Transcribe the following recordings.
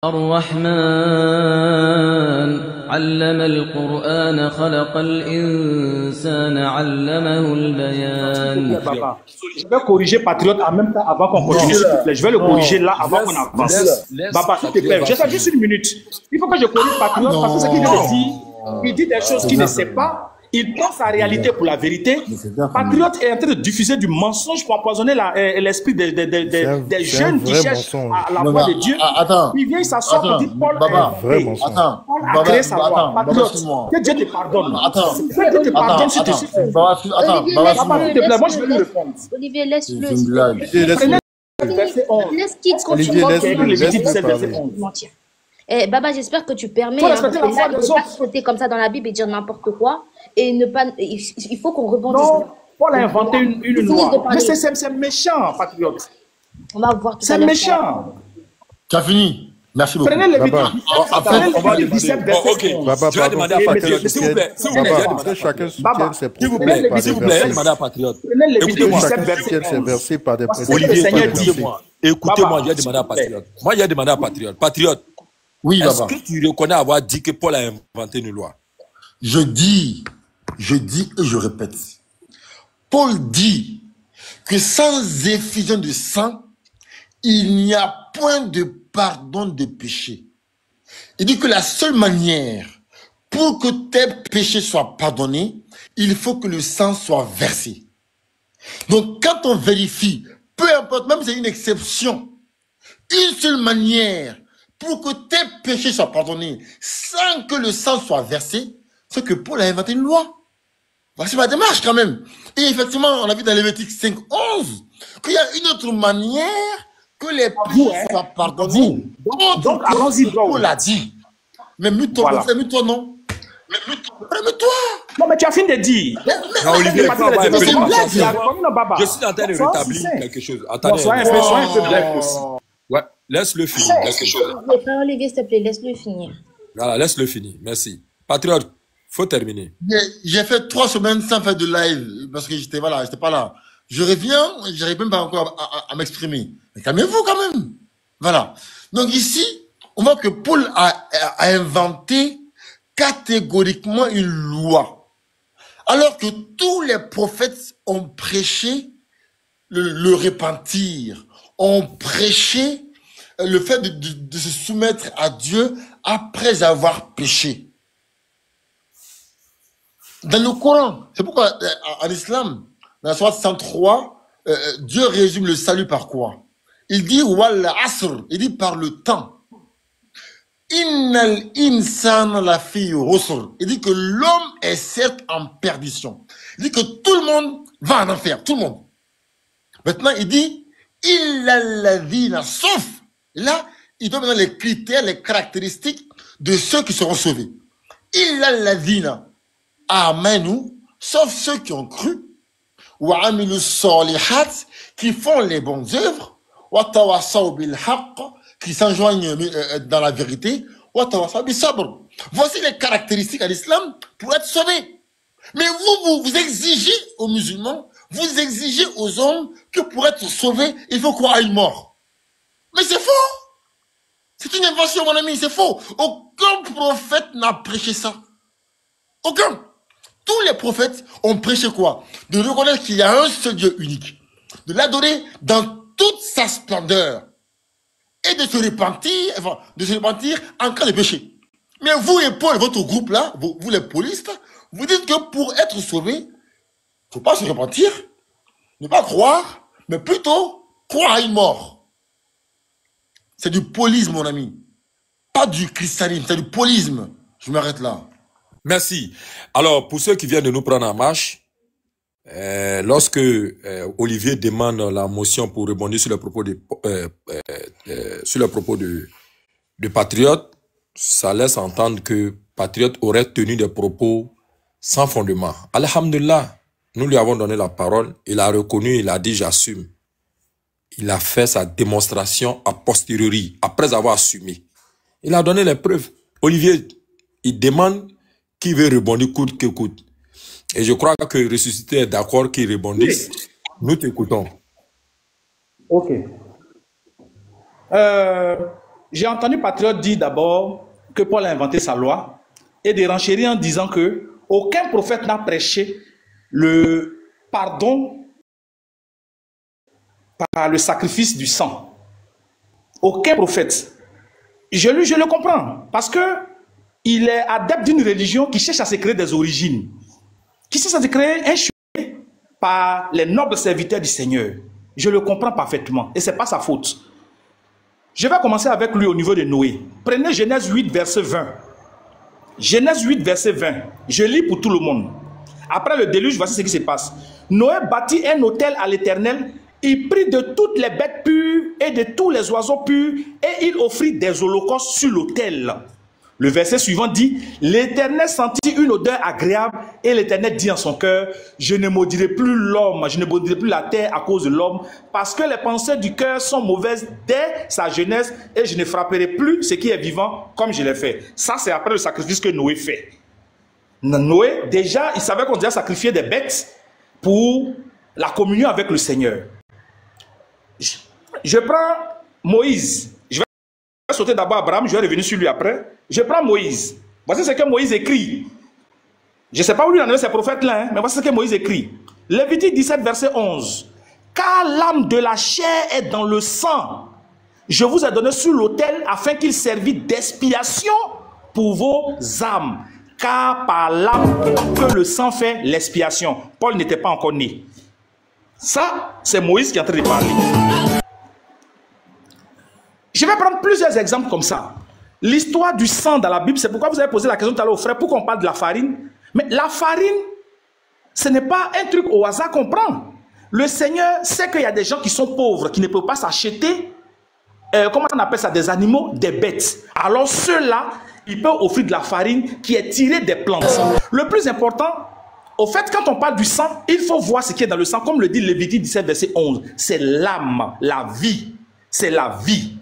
الرحمن علم القرآن خلق الإنسان علمه البيان. Je vais corriger Patriote en même temps avant qu'on continue, s'il te plaît. Je vais le corriger là avant qu'on avance. Baba, s'il te plaît, j'ai juste une minute. Il faut que je corrige Patriote parce que ce qu'il vient de dire, il dit des choses qu'il ne sait pas. Il pense à la réalité pour la vérité. Patriote est en train de diffuser du mensonge pour empoisonner l'esprit des jeunes qui cherchent la voie de Dieu. Il vient, il s'assoit pour dire Paul a créé sa voie. Patriote, que Dieu te pardonne. Que Dieu te pardonne si tu suis. Papa, s'il te plaît, moi je vais lui répondre. Olivier, laisse-le. Laisse qu'il continue. Baba, j'espère que tu permets. Il ne faut pas sauter comme ça dans la Bible et dire n'importe quoi. Et ne pas. Il faut qu'on rebondisse. Non, Paul a inventé une loi. Mais c'est méchant, Patriote. On va voir tout à l'heure. C'est méchant. Tu as fini. Merci beaucoup. Prenez le 17 verset. Ok. Je vais demander à Patriote. S'il vous plaît. S'il vous plaît. Chacun soutienne ses propos. S'il vous plaît. Je vais demander à Patriote. Écoutez-moi. Chacun soutienne ses versets par des préceptes. Olivier, écoutez-moi. Écoutez-moi, je vais demander à Patriote. Moi, j'ai demandé à Patriote. Patriote. Oui, est-ce que tu reconnais avoir dit que Paul a inventé une loi? Je dis et je répète. Paul dit que sans effusion de sang, il n'y a point de pardon de péché. Il dit que la seule manière pour que tes péchés soient pardonnés, il faut que le sang soit versé. Donc, quand on vérifie, peu importe, même si c'est une exception, une seule manière pour que tes péchés soient pardonnés sans que le sang soit versé, c'est que Paul a inventé une loi. Voici ma démarche quand même. Et effectivement, on a vu dans Lévitique 5:11 qu'il y a une autre manière que les péchés soient pardonnés. Donc, allons-y, Paul a dit. Mais mute-toi, voilà. Mute-toi, non. Mais mute-toi. Non, mais tu as fini de dire. Non, Olivier, je suis en train de rétablir quelque chose. Attendez. Sois un peu bref aussi. Ouais, laisse-le finir. Olivier, s'il te plaît, laisse-le finir. Voilà, laisse-le finir. Merci. Patriote, faut terminer. J'ai fait 3 semaines sans faire de live parce que j'étais pas là. Je reviens, j'arrive même pas encore à m'exprimer. Mais calmez-vous quand même. Voilà. Donc ici, on voit que Paul a inventé catégoriquement une loi. Alors que tous les prophètes ont prêché le repentir, ont prêché le fait de se soumettre à Dieu après avoir péché. Dans le Coran, c'est pourquoi en islam, dans la sourate 103, Dieu résume le salut par quoi? Il dit wal asr, il dit par le temps. Innal insana lafi rusr, il dit que l'homme est certes en perdition. Il dit que tout le monde va en enfer, tout le monde. Maintenant, il dit illal ladhina, sauf là, il donne maintenant les critères, les caractéristiques de ceux qui seront sauvés. Illal ladhina amanu, sauf ceux qui ont cru, wa amilu solihat, qui font les bonnes œuvres, wa tawassaw bil haqq, qui s'enjoignent dans la vérité, wa tawassaw bis sabr. Voici les caractéristiques à l'islam pour être sauvé. Mais vous exigez aux musulmans, vous exigez aux hommes que pour être sauvés, il faut croire à une mort. Mais c'est faux. C'est une invention, mon ami, c'est faux. Aucun prophète n'a prêché ça. Aucun. Tous les prophètes ont prêché quoi? De reconnaître qu'il y a un seul Dieu unique. De l'adorer dans toute sa splendeur. Et de se repentir en cas de péché. Mais vous et Paul, votre groupe là, vous les paulistes, vous dites que pour être sauvé, il ne faut pas se repentir, ne pas croire, mais plutôt croire à une mort. C'est du polisme, mon ami. Pas du christianisme, c'est du polisme. Je m'arrête là. Merci. Alors, pour ceux qui viennent de nous prendre en marche, lorsque Olivier demande la motion pour rebondir sur le propos de Patriote, ça laisse entendre que Patriote aurait tenu des propos sans fondement. Alhamdulillah, nous lui avons donné la parole, il a reconnu, il a dit j'assume. Il a fait sa démonstration a posteriori, après avoir assumé. Il a donné les preuves. Olivier, il demande qui veut rebondir coûte que coûte. Et je crois que Ressuscité est d'accord qu'il rebondisse. Oui. Nous t'écoutons. Ok. J'ai entendu Patriote dire d'abord que Paul a inventé sa loi et de renchérir en disant que aucun prophète n'a prêché le pardon par le sacrifice du sang. Aucun prophète. Je le comprends parce que il est adepte d'une religion qui cherche à se créer des origines, qui cherche à se créer un chemin par les nobles serviteurs du Seigneur. Je le comprends parfaitement et ce n'est pas sa faute. Je vais commencer avec lui au niveau de Noé. Prenez Genèse 8, verset 20. Genèse 8, verset 20. Je lis pour tout le monde. Après le déluge, voici ce qui se passe. Noé bâtit un autel à l'Éternel. Il prit de toutes les bêtes pures et de tous les oiseaux purs et il offrit des holocaustes sur l'autel. Le verset suivant dit, l'Éternel sentit une odeur agréable et l'Éternel dit en son cœur, je ne maudirai plus l'homme, je ne maudirai plus la terre à cause de l'homme, parce que les pensées du cœur sont mauvaises dès sa jeunesse et je ne frapperai plus ce qui est vivant comme je l'ai fait. Ça, c'est après le sacrifice que Noé fait. Noé, déjà, il savait qu'on devait sacrifier des bêtes pour la communion avec le Seigneur. Je prends Moïse. Je vais sauter d'abord Abraham, je vais revenir sur lui après. Je prends Moïse. Voici ce que Moïse écrit. Je ne sais pas où lui en est ces prophètes-là, mais voici ce que Moïse écrit. Lévitique 17, verset 11. Car l'âme de la chair est dans le sang. Je vous ai donné sur l'autel afin qu'il servit d'expiation pour vos âmes. Car par l'âme que le sang fait l'expiation. Paul n'était pas encore né. Ça, c'est Moïse qui est en train de parler. Je vais prendre plusieurs exemples comme ça. L'histoire du sang dans la Bible, c'est pourquoi vous avez posé la question tout à l'heure au frère, pourquoi on parle de la farine. Mais la farine, ce n'est pas un truc au hasard qu'on prend. Le Seigneur sait qu'il y a des gens qui sont pauvres, qui ne peuvent pas s'acheter, comment on appelle ça, des animaux, des bêtes. Alors ceux-là, ils peuvent offrir de la farine qui est tirée des plantes. Le plus important, au fait, quand on parle du sang, il faut voir ce qui est dans le sang, comme le dit Lévitique 17, verset 11. C'est l'âme, la vie. C'est la vie.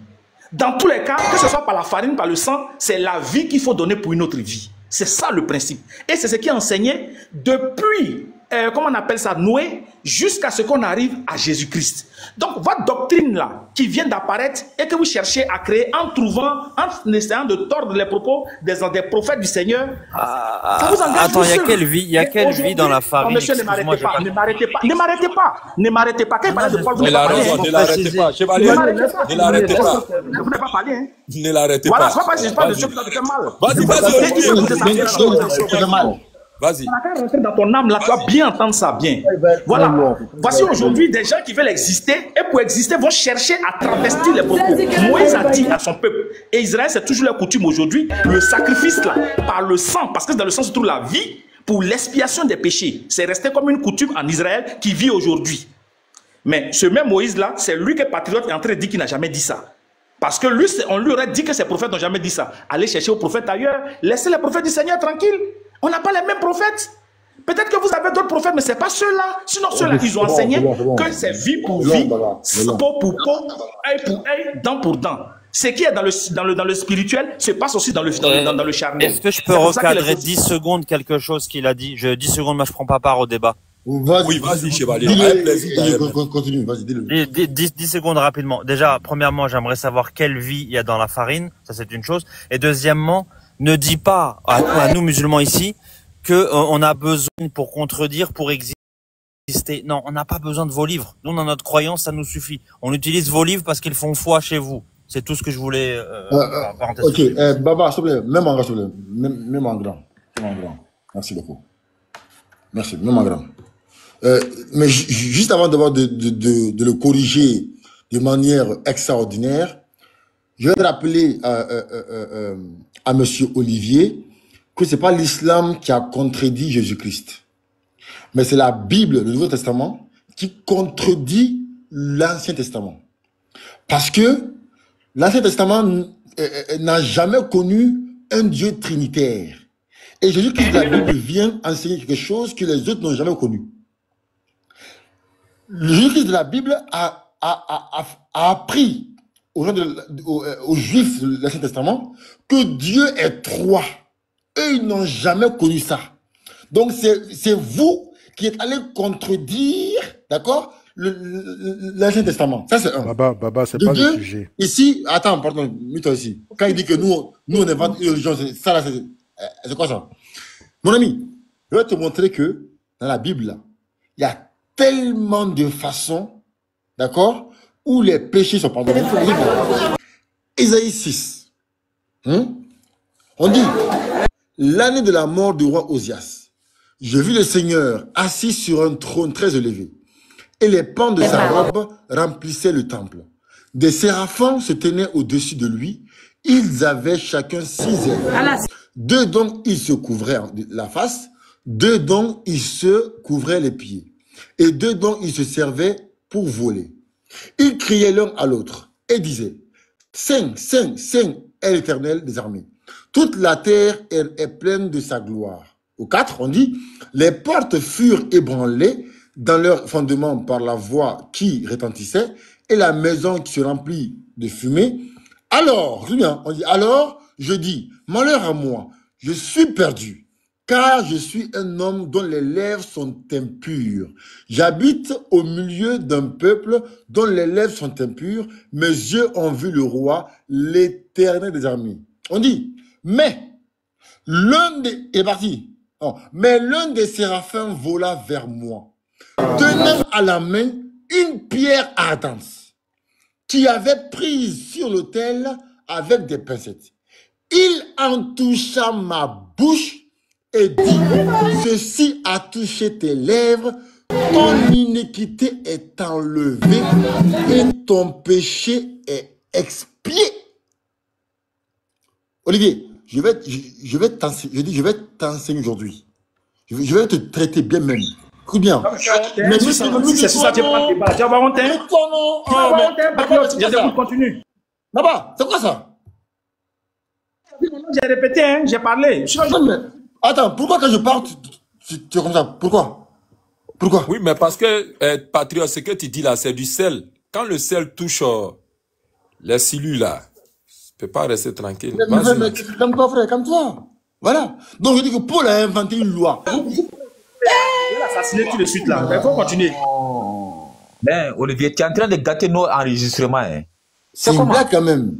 Dans tous les cas, que ce soit par la farine, par le sang, c'est la vie qu'il faut donner pour une autre vie. C'est ça le principe. Et c'est ce qui est enseigné depuis, comment on appelle ça, Noé, jusqu'à ce qu'on arrive à Jésus-Christ. Donc, votre doctrine là, qui vient d'apparaître et que vous cherchez à créer en trouvant, en essayant de tordre les propos des prophètes du Seigneur, ça vous engage. Attends, il y a quelle vie dans la farine? Monsieur, ne m'arrêtez pas, ne m'arrêtez pas. Quand il parlait de Paul, vous n'avez pas parlé. Ne l'arrêtez pas, chevalier. Ne l'arrêtez pas. Vous n'avez pas parlé, hein. Ne l'arrêtez Voilà, pas. c'est pas parce que je parle de ceux qui ont fait mal. Vas-y. Vas-y. Tu vas rentrer dans ton âme là, tu vas bien entendre ça, bien. Voilà. Voici aujourd'hui des gens qui veulent exister et pour exister vont chercher à travestir les propos. Moïse a dit à son peuple, et Israël c'est toujours la coutume aujourd'hui, le sacrifice là, par le sang, parce que dans le sang se trouve la vie, pour l'expiation des péchés. C'est resté comme une coutume en Israël qui vit aujourd'hui. Mais ce même Moïse là, c'est lui que Patriote est en train de dire qu'il n'a jamais dit ça. Parce que lui, on lui aurait dit que ses prophètes n'ont jamais dit ça. Allez chercher aux prophètes ailleurs, laissez les prophètes du Seigneur tranquilles. On n'a pas les mêmes prophètes. Peut-être que vous avez d'autres prophètes, mais ce n'est pas ceux-là. Sinon, ceux-là, ils ont enseigné que c'est vie pour vie, peau pour peau, œil pour œil, dent pour dent. Ce qui est dans le spirituel se passe aussi dans le charnel. Est-ce que je peux recadrer 10 secondes quelque chose qu'il a dit? 10 secondes, moi je ne prends pas part au débat. Oui, vas-y, chevalier. Continue, vas-y, dis-le. 10 secondes rapidement. Déjà, premièrement, j'aimerais savoir quelle vie il y a dans la farine. Ça, c'est une chose. Et deuxièmement, ne dis pas à nous musulmans ici que on a besoin pour contredire, pour exister. Non, on n'a pas besoin de vos livres. Nous, dans notre croyance, ça nous suffit. On utilise vos livres parce qu'ils font foi chez vous. C'est tout ce que je voulais. Ok, Baba, s'il te plaît, même en grand, s'il te plaît. Même en grand. Merci beaucoup. Merci, même en grand. Mais juste avant de le corriger de manière extraordinaire, je vais rappeler à monsieur Olivier que c'est pas l'islam qui a contredit Jésus-Christ, mais c'est la Bible, le Nouveau Testament, qui contredit l'Ancien Testament. Parce que l'Ancien Testament n'a jamais connu un Dieu trinitaire. Et Jésus-Christ de la Bible vient enseigner quelque chose que les autres n'ont jamais connu. Le Jésus-Christ de la Bible a appris aux Juifs de l'Ancien Testament que Dieu est trois. Eux, ils n'ont jamais connu ça. Donc, c'est vous qui êtes allé contredire, d'accord, l'Ancien Testament. Ça, c'est un. Baba, c'est De pas le deux, sujet. ici, attends, pardon, mets-toi ici. Quand il dit que nous on invente une religion, ça là, c'est quoi ça? Mon ami, je vais te montrer que dans la Bible, là, il y a tellement de façons, d'accord, où les péchés sont pardonnés. Ésaïe 6. On dit, l'année de la mort du roi Osias, je vis le Seigneur assis sur un trône très élevé, et les pans de sa robe remplissaient le temple. Des séraphins se tenaient au-dessus de lui. Ils avaient chacun 6 ailes. 2 dont ils se couvraient la face, 2 dont ils se couvraient les pieds, et 2 dont ils se servaient pour voler. Ils criaient l'un à l'autre et disaient, Saint, Saint, Saint est l'Éternel des armées. Toute la terre est pleine de sa gloire. Au 4, on dit, les portes furent ébranlées dans leur fondement par la voix qui retentissait, et la maison qui se remplit de fumée. Alors, on dit, alors, je dis, malheur à moi, je suis perdu, car je suis un homme dont les lèvres sont impures. J'habite au milieu d'un peuple dont les lèvres sont impures. Mes yeux ont vu le roi, l'Éternel des armées. On dit, mais l'un des séraphins vola vers moi, tenant à la main une pierre ardente qui avait prise sur l'autel avec des pincettes. Il en toucha ma bouche et dit, ceci a touché tes lèvres, ton iniquité est enlevée et ton péché est expié. Olivier, je vais t'enseigner aujourd'hui. Je vais te traiter bien même. Écoute bien. Mais c'est ça, tu vas débat. Tu vas avoir honte. Continue. Là-bas, c'est quoi ça? J'ai répété, hein, j'ai parlé. Attends, pourquoi quand je parle, tu es comme ça? Pourquoi? Oui, mais parce que, Patriote, ce que tu dis là, c'est du sel. Quand le sel touche les cellules là, tu peux pas rester tranquille. Mais comme toi, frère, comme toi. Voilà. Donc je dis que Paul a inventé une loi. Je vais l'assassiner tout de suite là. Il faut continuer. Ben, Olivier, tu es en train de gâter nos enregistrements. Hein. C'est une blague quand même.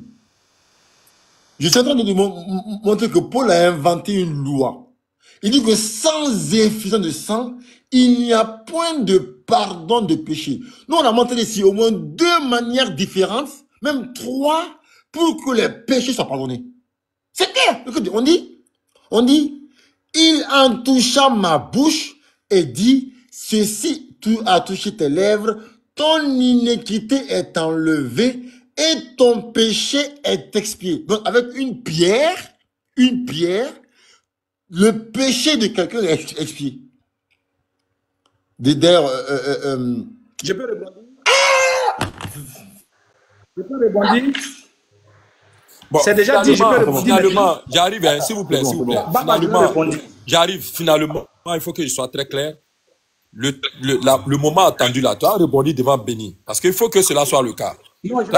Je suis en train de te montrer que Paul a inventé une loi. Il dit que sans effusion de sang, il n'y a point de pardon de péché. Nous, on a montré ici au moins 2 manières différentes, même 3, pour que les péchés soient pardonnés. C'est clair. Écoutez, on dit, il en toucha ma bouche et dit, ceci a touché tes lèvres, ton iniquité est enlevée et ton péché est expié. Donc, avec une pierre, le péché de quelqu'un est expié. D'ailleurs, je peux rebondir. Bon, c'est déjà dit, je peux rebondir. Finalement, j'arrive, hein, s'il vous plaît. Finalement, il faut que je sois très clair. Le moment attendu là, tu as rebondi devant Béni. Parce qu'il faut que cela soit le cas. Non, je vais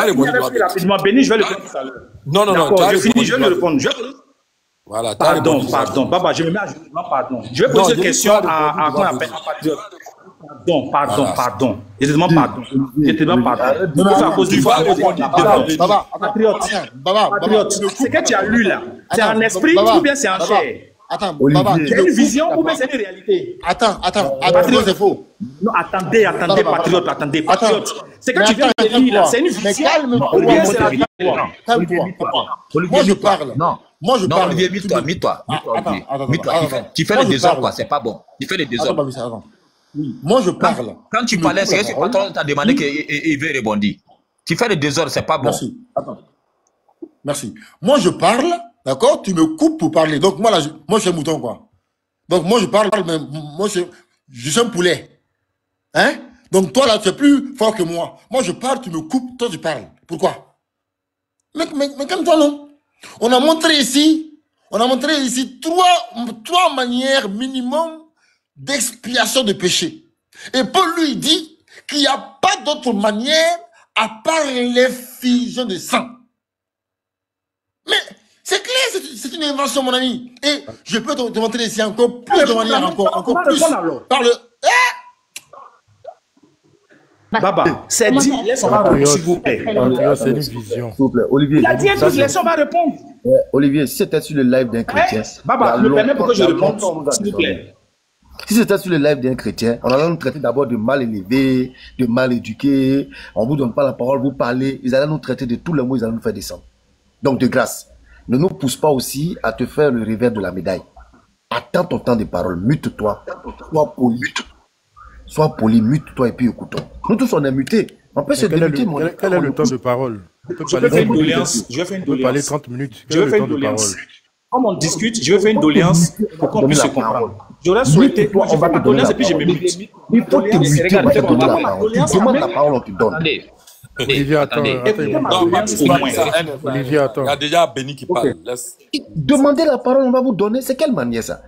rapidement. Béni, je vais le répondre tout à l'heure. Non, je finis, je vais le répondre. Voilà, pardon. Baba, je me mets à genoux. Pardon. Je vais poser une question à quoi on appelle Pardon. Je te demande pardon. À cause du Patriote, c'est que tu as lu là. C'est en esprit ou bien c'est en chair? Attends, c'est une vision ou bien c'est une réalité? Attends, Patriote, c'est faux. Non, attendez, Patriote. C'est que tu viens de lire là, c'est une vision. Ou bien c'est la réalité? Calme-toi. Moi, je parle. Moi, je parle. Olivier, mets-toi. Tu fais le désordre, quoi, c'est pas bon. Tu fais le désordre. Oui, moi, je parle. Quand tu parlais, c'est que ce patron t'a demandé qu'il veut rebondir. Tu fais le désordre, c'est pas bon. Merci. Attends. Merci. Moi, je parle, d'accord? Tu me coupes pour parler. Donc, moi, je suis un mouton, quoi. Donc, moi, je parle, mais moi, je suis un poulet. Hein? Donc, toi, là, tu es plus fort que moi. Moi, je parle, tu me coupes, toi, tu parles. Pourquoi? Mais comme toi, non? On a montré ici trois manières minimum d'expiation de péché. Et Paul lui dit qu'il n'y a pas d'autre manière à part l'effusion de sang. Mais c'est clair, c'est une invention, mon ami. Et je peux te montrer ici encore plus de manières, encore plus. Par le... Baba, c'est Comment dit, ça- laisse-moi comment ça- répondre, s'il vous plaît. Patriote, c'est une vision. S'il vous plaît, Olivier. Il a dit un ça, truc, laisse-moi répondre. Olivier, si c'était sur le live d'un chrétien. Baba, il y a me permets pour que je longtemps, réponde, on nous a s'il vous descendu. plaît. Si c'était sur le live d'un chrétien, on allait nous traiter d'abord de mal élevés, de mal éduqués. On vous donne pas la parole, vous parlez. Ils allaient nous traiter de tous les mots, ils allaient nous faire descendre. Donc, de grâce, ne nous pousse pas aussi à te faire le revers de la médaille. Attends ton temps de parole, mute-toi. Sois poli. Sois poli, mute-toi et puis écoutons. Nous tous, on est mutés. On peut se Quel est démuter, quel est le temps de parole? On peut Je parler vais faire une 30 minutes. doléance. Je vais faire une On peut parler doléance. 30 minutes. Je Quel est vais le faire temps une de doléance. parole? Comme on discute, je vais faire une doléance pour qu'on puisse se comprendre. J'aurais souhaité, moi, je fais ma doléance et puis je me mute. Il faut te muter, on va te donner la parole. Tu demandes la parole, on te donne. Attendez. Olivier, attends. Écoutez ma Non, doléance Papis, au pas moins. ça, Olivier, attends. il y a déjà Béni qui parle. Laisse. Demandez la parole, on va vous donner. C'est quelle manière ça?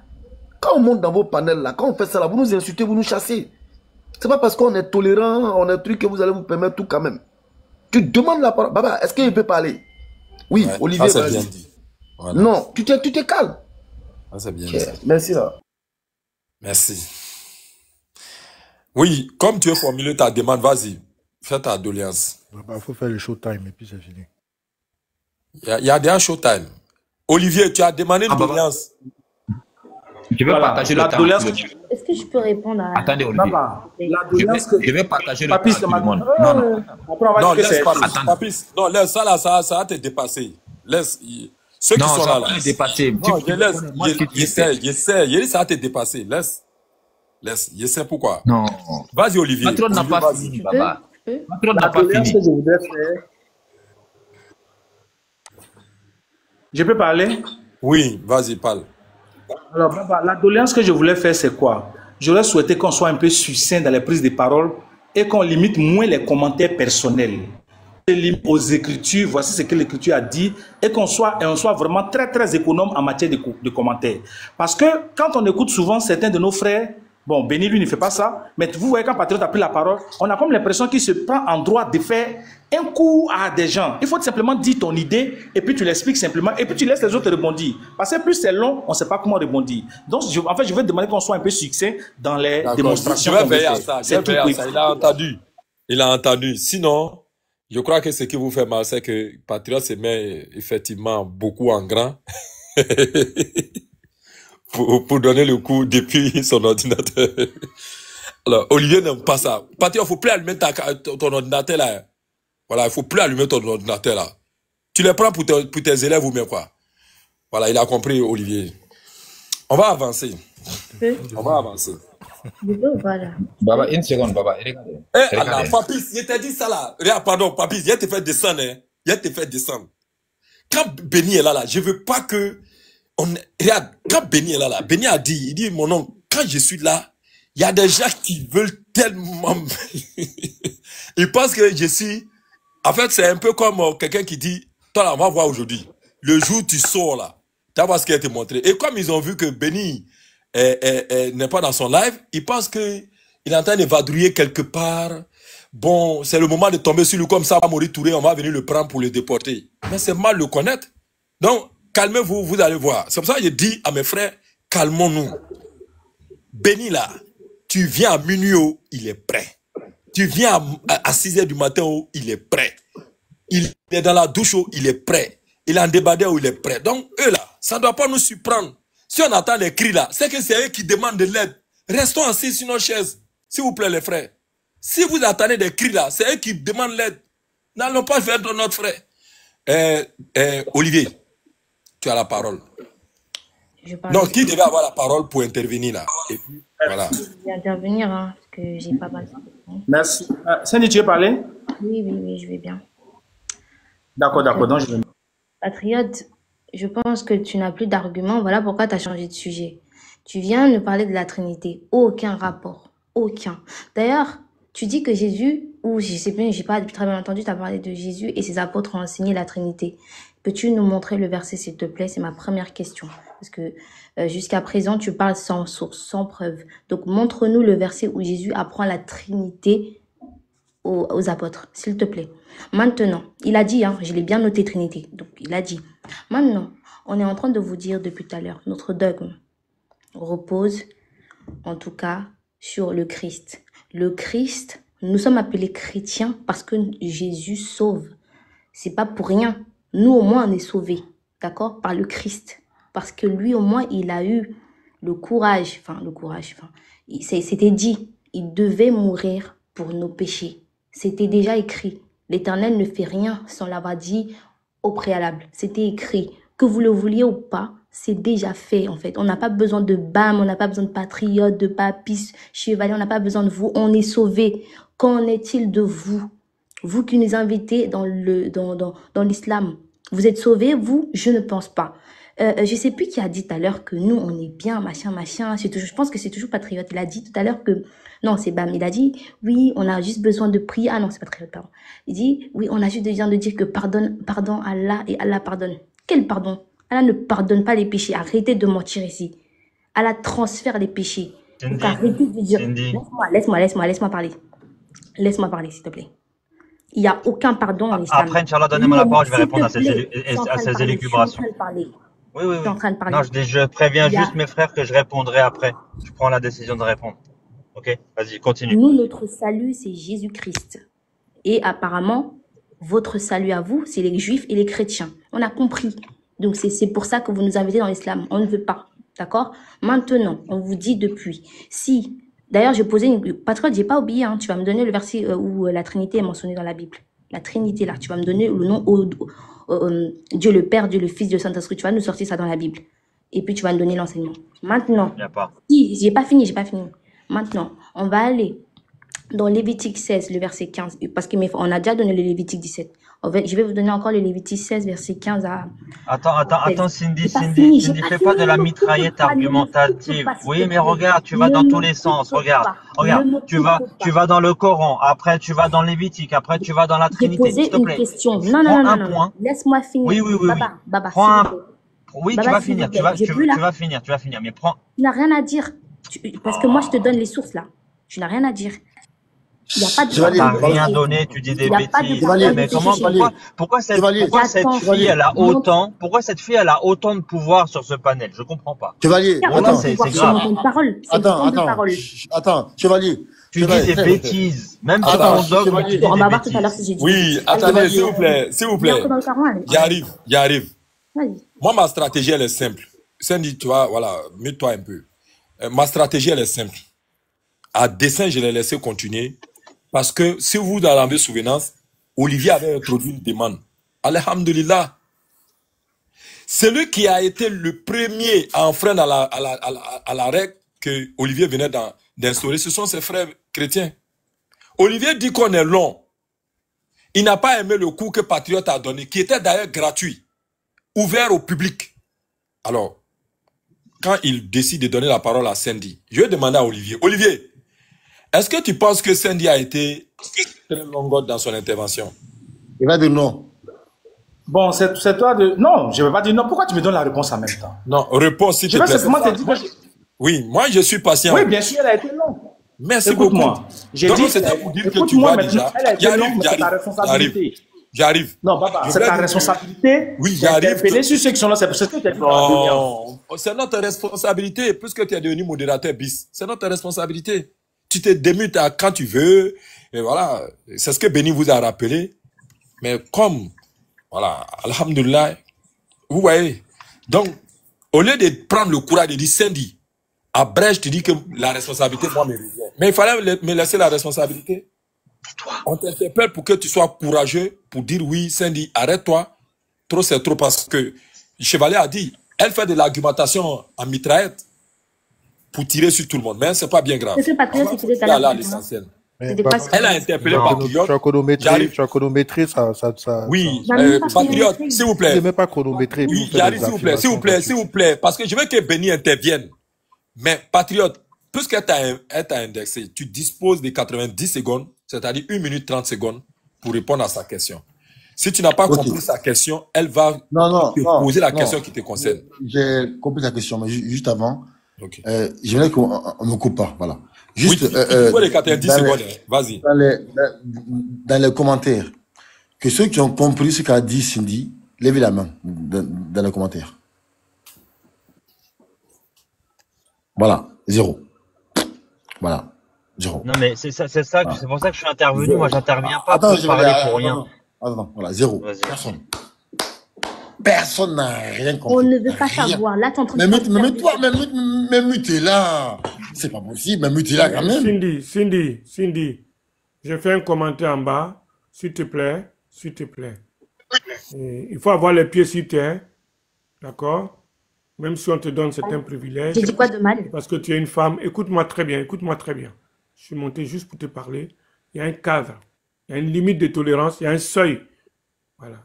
Quand on monte dans vos panels là, quand on fait ça là, vous nous insultez, vous nous chassez. C'est pas parce qu'on est tolérant, on est truc que vous allez vous permettre tout quand même. Tu demandes la parole. Baba, est-ce qu'il peut parler? Oui, Ouais, Olivier, ça, c'est bien vas-y. dit. Voilà. Non, tu te calmes. Ça, c'est bien Ok, dit. merci là. Merci. Oui, comme tu as formulé ta demande, vas-y, fais ta doléance. Il faut faire le showtime et puis c'est fini. Il y a déjà showtime. Olivier, tu as demandé une doléance. Je vais Voilà, partager la le temps. doléance Est-ce que je peux répondre à... Attendez, Olivier. Baba, la Je doléance que... vais, je vais partager le Papis, temps à c'est tout ma... le monde. Non, non. Après, on va Non, dire que laisse c'est... Papis. Attends. Papis. Non, laisse ça là, ça va te dépasser. Laisse. Ceux qui Non, sont ça là, va là. pas me dépasser. Non, Tu- je laisse. moi, ce que tu Essaie. fais. Il dit ça va te dépasser. Laisse. Je sais pourquoi. Non. Vas-y, Olivier. Patron n'a Olivier, pas vas-y. fini, Tu peux? Baba. Tu peux? Patron La n'a pas doléance fini. que je voudrais faire... Je peux parler? Oui, vas-y, parle. Alors, Baba, la doléance que je voulais faire, c'est quoi? J'aurais souhaité qu'on soit un peu succinct dans les prises de parole et qu'on limite moins les commentaires personnels. On se limite aux écritures, voici ce que l'écriture a dit, et on soit vraiment très, très économe en matière de commentaires. Parce que quand on écoute souvent certains de nos frères, bon, Béni, lui, ne fait pas ça, mais vous voyez, quand Patriote a pris la parole, on a comme l'impression qu'il se prend en droit de faire un coup à des gens. Il faut simplement dire ton idée, et puis tu l'expliques simplement, et puis tu laisses les autres rebondir. Parce que plus c'est long, on ne sait pas comment rebondir. Donc, en fait, je vais demander qu'on soit un peu succinct dans les D'accord. démonstrations. Je vais qu'on veut veiller à faire. ça. Je C'est vais tout, veiller à oui. ça. Il a entendu. Il a entendu. Sinon, je crois que ce qui vous fait mal, c'est que Patriote se met effectivement beaucoup en grand pour donner le coup depuis son ordinateur. Alors, Olivier n'aime pas ça. Patriote, il ne faut plus allumer ton ordinateur là. Voilà, il ne faut plus allumer ton ordinateur là. Tu les prends pour tes élèves ou bien quoi. Voilà, il a compris, Olivier. On va avancer. On va avancer. Je peux ou pas, là? Baba, une seconde, Baba. Regardez. Eh, Regardez. Allah, Papis, je t'ai dit ça là. Regarde, pardon, Papis, il te fait descendre, hein. Il te fait descendre. Quand Béni est là, je veux pas que... Regarde, quand Béni est là, Béni a dit, il dit, mon oncle, quand je suis là, il y a des gens qui veulent tellement... Ils pensent que je suis... En fait, c'est un peu comme quelqu'un qui dit, toi là, on va voir aujourd'hui. Le jour où tu sors là, tu vas voir ce qui a été montré. Et comme ils ont vu que Béni n'est pas dans son live, ils pensent qu'il est en train de vadrouiller quelque part. Bon, c'est le moment de tomber sur lui comme ça, Maurice Touré, on va venir le prendre pour le déporter. Mais c'est mal le connaître. Donc, calmez-vous, vous allez voir. C'est pour ça que je dis à mes frères, calmons-nous. Béni là, tu viens à minuit, oh, il est prêt. Tu viens à 6 h du matin, oh, il est prêt. Il est dans la douche, oh, il est prêt. Il est en débardeur, oh, il est prêt. Donc, eux là, ça ne doit pas nous surprendre. Si on entend les cris là, c'est que c'est eux qui demandent de l'aide. Restons assis sur nos chaises. S'il vous plaît, les frères. Si vous entendez des cris là, c'est eux qui demandent l'aide. N'allons pas faire de notre frère. Olivier, tu as la parole. Je parle. Non, qui devait avoir la parole pour intervenir là? Et puis, voilà. Je vais intervenir, hein, parce que j'ai pas mal de questions. Merci. Sandy, tu veux parler? Oui, je vais bien. D'accord. Donc, je vais... Patriote, je pense que tu n'as plus d'arguments. Voilà pourquoi tu as changé de sujet. Tu viens de parler de la Trinité. Aucun rapport. Aucun. D'ailleurs, tu dis que Jésus, ou je sais plus, j'ai pas très bien entendu, tu as parlé de Jésus et ses apôtres ont enseigné la Trinité. Peux-tu nous montrer le verset, s'il te plaît? C'est ma première question. Parce que jusqu'à présent, tu parles sans source, sans preuve. Donc, montre-nous le verset où Jésus apprend la Trinité aux apôtres, s'il te plaît. Maintenant, il a dit, hein, je l'ai bien noté Trinité, donc il a dit, maintenant, on est en train de vous dire depuis tout à l'heure, notre dogme repose, en tout cas, sur le Christ. Le Christ Nous sommes appelés chrétiens parce que Jésus sauve. C'est pas pour rien. Nous, au moins, on est sauvés, d'accord, par le Christ. Parce que lui, au moins, il a eu c'était dit, il devait mourir pour nos péchés. C'était déjà écrit. L'Éternel ne fait rien sans l'avoir dit au préalable. C'était écrit. Que vous le vouliez ou pas, c'est déjà fait, en fait. On n'a pas besoin de BAM, on n'a pas besoin de patriotes, de papis, chevaliers, on n'a pas besoin de vous. On est sauvés. Qu'en est-il de vous? Vous qui nous invitez dans l'islam. Vous êtes sauvés, vous? Je ne pense pas. Je sais plus qui a dit tout à l'heure que nous, on est bien, machin. Je pense que c'est toujours Patriote. Il a dit tout à l'heure que... Non, c'est Bam. Il a dit, oui, on a juste besoin de prier. Ah non, c'est Patriote, pardon. Il dit, oui, on a juste besoin de dire que pardon Allah et Allah pardonne. Quel pardon? Allah ne pardonne pas les péchés. Arrêtez de mentir ici. Allah transfère les péchés. Donc arrêtez de dire... Laisse-moi parler. Laisse-moi parler, s'il te plaît. Il n'y a aucun pardon en islam. Après, Inch'Allah, donnez-moi la parole, je vais répondre à ces élucubrations. Oui. Je suis en train de parler. Non, je préviens juste mes frères que je répondrai après. Je prends la décision de répondre. Ok, vas-y, continue. Nous, notre salut, c'est Jésus-Christ. Et apparemment, votre salut à vous, c'est les juifs et les chrétiens. On a compris. Donc, c'est pour ça que vous nous invitez dans l'islam. On ne veut pas. D'accord? Maintenant, on vous dit depuis. Si, d'ailleurs, j'ai posé une... Patriote, j'ai pas oublié, hein, tu vas me donner le verset où la Trinité est mentionnée dans la Bible. La Trinité, là. Tu vas me donner le nom Dieu le Père, Dieu le Fils, Dieu le Saint-Esprit. Tu vas nous sortir ça dans la Bible. Et puis, tu vas nous donner l'enseignement. Maintenant, si, j'ai pas fini. Maintenant, on va aller dans Lévitique 16, le verset 15. Parce qu'on a déjà donné le Lévitique 17. Je vais vous donner encore le Lévitique 16, verset 15 à... Attends, Cindy, fais pas de la mitraillette argumentative. Oui, mais regarde, tu vas dans tous les sens. Regarde, tu vas dans le Coran, après tu vas dans Lévitique, après tu vas dans la Trinité. S'il te plaît. Question. Non. Laisse-moi finir. Oui. Baba, oui, tu vas finir, tu vas finir, mais prends... Tu n'as rien à dire. Parce que moi, je te donne les sources, là. Tu n'as rien à dire. Il n'y a pas de... Tu n'as rien donné, tu dis des bêtises. Mais pourquoi cette fille, elle a autant, de pouvoir sur ce panel? Je comprends pas. Chevalier, c'est grave. Attends, Chevalier. Tu dis des bêtises. Même sur ton dogme, tu dis des bêtises. Oui, attendez, s'il vous plaît. J'arrive. Moi, ma stratégie, elle est simple. Sandy, tu vois, voilà, mets-toi un peu. Ma stratégie, elle est simple. À dessein, je l'ai laissé continuer. Parce que si vous en avez souvenance, Olivier avait introduit une demande. Alhamdulillah. Celui qui a été le premier à enfreindre à la règle que Olivier venait d'instaurer, ce sont ses frères chrétiens. Olivier dit qu'on est long. Il n'a pas aimé le coup que Patriote a donné, qui était d'ailleurs gratuit, ouvert au public. Alors, quand il décide de donner la parole à Sandy, je vais demander à Olivier. Olivier, est-ce que tu penses que Sandy a été très longue dans son intervention? Il va dire non. Bon, c'est toi de... Non, je ne vais pas dire non. Pourquoi tu me donnes la réponse en même temps? Non, réponse s'il te plaît. Je vais simplement te dire que... Oui, moi je suis patient. Oui, bien sûr, elle a été longue. Merci beaucoup. J'ai dit... C'était pour dire que tu vois déjà. Elle a été longue, mais c'est ta responsabilité. J'arrive. Non, papa, c'est ta responsabilité. Oui, j'arrive. Sur ceux qui sont là, c'est ce que tu as dit. Non, c'est notre responsabilité. Puisque tu es devenu modérateur bis, c'est notre responsabilité. Tu te démutes quand tu veux. Et voilà, c'est ce que Béni vous a rappelé. Mais comme, voilà, alhamdulillah, vous voyez. Donc, au lieu de prendre le courage de dire Sandy, à Brèche, tu dis que la responsabilité, moi, me revient. Mais il fallait me laisser la responsabilité. On t'interpelle pour que tu sois courageux, pour dire oui, Sandy, arrête-toi. Trop, c'est trop, parce que le Chevalier a dit, elle fait de l'argumentation en mitraillette pour tirer sur tout le monde. Mais c'est pas bien grave. C'est Patriote qui était là l'essentiel. Elle a interpellé Patriote. Tu as chronométré ça. Oui, Patriote, s'il vous plaît. Je n'ai même pas chronométré. Oui, j'arrive, s'il vous plaît. Parce que je veux que Béni intervienne. Mais Patriote, puisqu'elle t'a indexé, tu disposes de 90 secondes, c'est-à-dire 1 minute 30 secondes, pour répondre à sa question. Si tu n'as pas compris sa question, elle va te poser la question qui te concerne. J'ai compris la question, mais juste avant, je voulais qu'on ne me coupe pas. Voilà. Juste, oui, tu vois les 90 secondes, vas-y. Dans les commentaires, que ceux qui ont compris ce qu'a dit Cindy, levez la main dans les commentaires. Voilà, 0. Voilà. Zéro. Non, mais c'est ça, c'est Voilà. pour ça que je suis intervenu. Moi, j'interviens pas Attends, pour je vais parler aller. pour rien. Attends, voilà, zéro. Vas-y. Personne. Personne n'a rien On compris. ne veut pas Rien. savoir. Là, t'es en train de Mais faire toi, même tu es là. C'est pas possible, même tu es là quand même. Cindy, je fais un commentaire en bas. S'il te plaît. Et il faut avoir les pieds sur terre. D'accord? Même si on te donne certains privilèges. J'ai dit quoi de mal? Parce que tu es une femme. Écoute-moi très bien. Je suis monté juste pour te parler. Il y a un cadre. Il y a une limite de tolérance. Il y a un seuil. Voilà.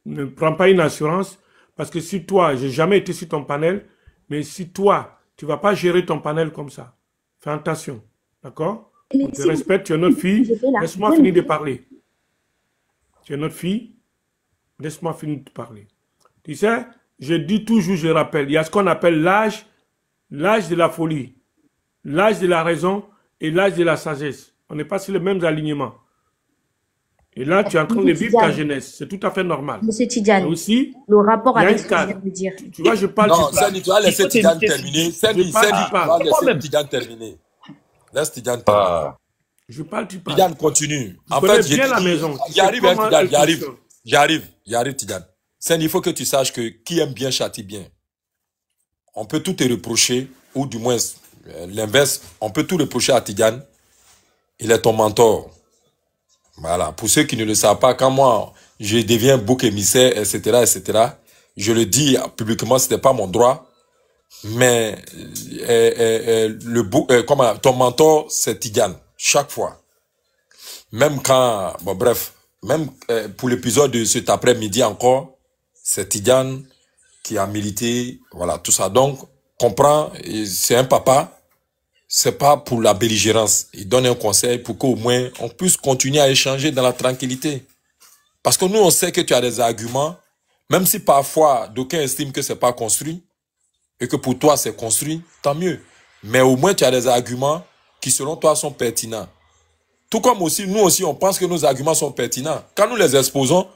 Ne prends pas une assurance. Parce que si toi, j'ai jamais été sur ton panel, mais si toi, tu vas pas gérer ton panel comme ça, fais attention. D'accord? Mais On te si respecte, tu es notre fille. je fais là, Laisse-moi je finir de ne- parler. Tu es notre fille. Laisse-moi finir de parler. Tu sais, je dis toujours, je rappelle, il y a ce qu'on appelle l'âge de la folie, l'âge de la raison et l'âge de la sagesse. On n'est pas sur les mêmes alignements. Et là, tu es en train de vivre ta jeunesse. C'est tout à fait normal. Monsieur Mais Tidjane, aussi, le rapport il y a avec un ce que je viens cadre. de dire. Tu vois, je parle, Non, tu parles. Sani, tu vas laisser Tidjane terminer. Sani, Je parle, tu tu vas parles. laisser Tidjane terminer. Laisse Tidjane terminer. Je parle, tu parles. Tidjane continue. Tu En connais fait, bien la maison. Tu sais J'arrive, hein, comment Tidjane, elle fonctionne. j'arrive, Tidjane. Sani, il faut que tu saches que qui aime bien châtie bien. On peut tout te reprocher, ou du moins l'inverse, on peut tout reprocher à Tidjane. Il est ton mentor. Voilà. Pour ceux qui ne le savent pas, quand moi, je deviens bouc émissaire, etc., je le dis publiquement, c'était pas mon droit. Mais ton mentor, c'est Tidjane. Chaque fois. Même quand, bon bref, même pour l'épisode de cet après-midi encore, c'est Tidjane qui a milité, voilà, tout ça. Donc, comprends, c'est un papa. C'est pas pour la belligérance. Il donne un conseil pour qu'au moins on puisse continuer à échanger dans la tranquillité. Parce que nous, on sait que tu as des arguments, même si parfois d'aucuns estiment que c'est pas construit et que pour toi c'est construit, tant mieux. Mais au moins tu as des arguments qui selon toi sont pertinents. Tout comme aussi, nous aussi, on pense que nos arguments sont pertinents. Quand nous les exposons,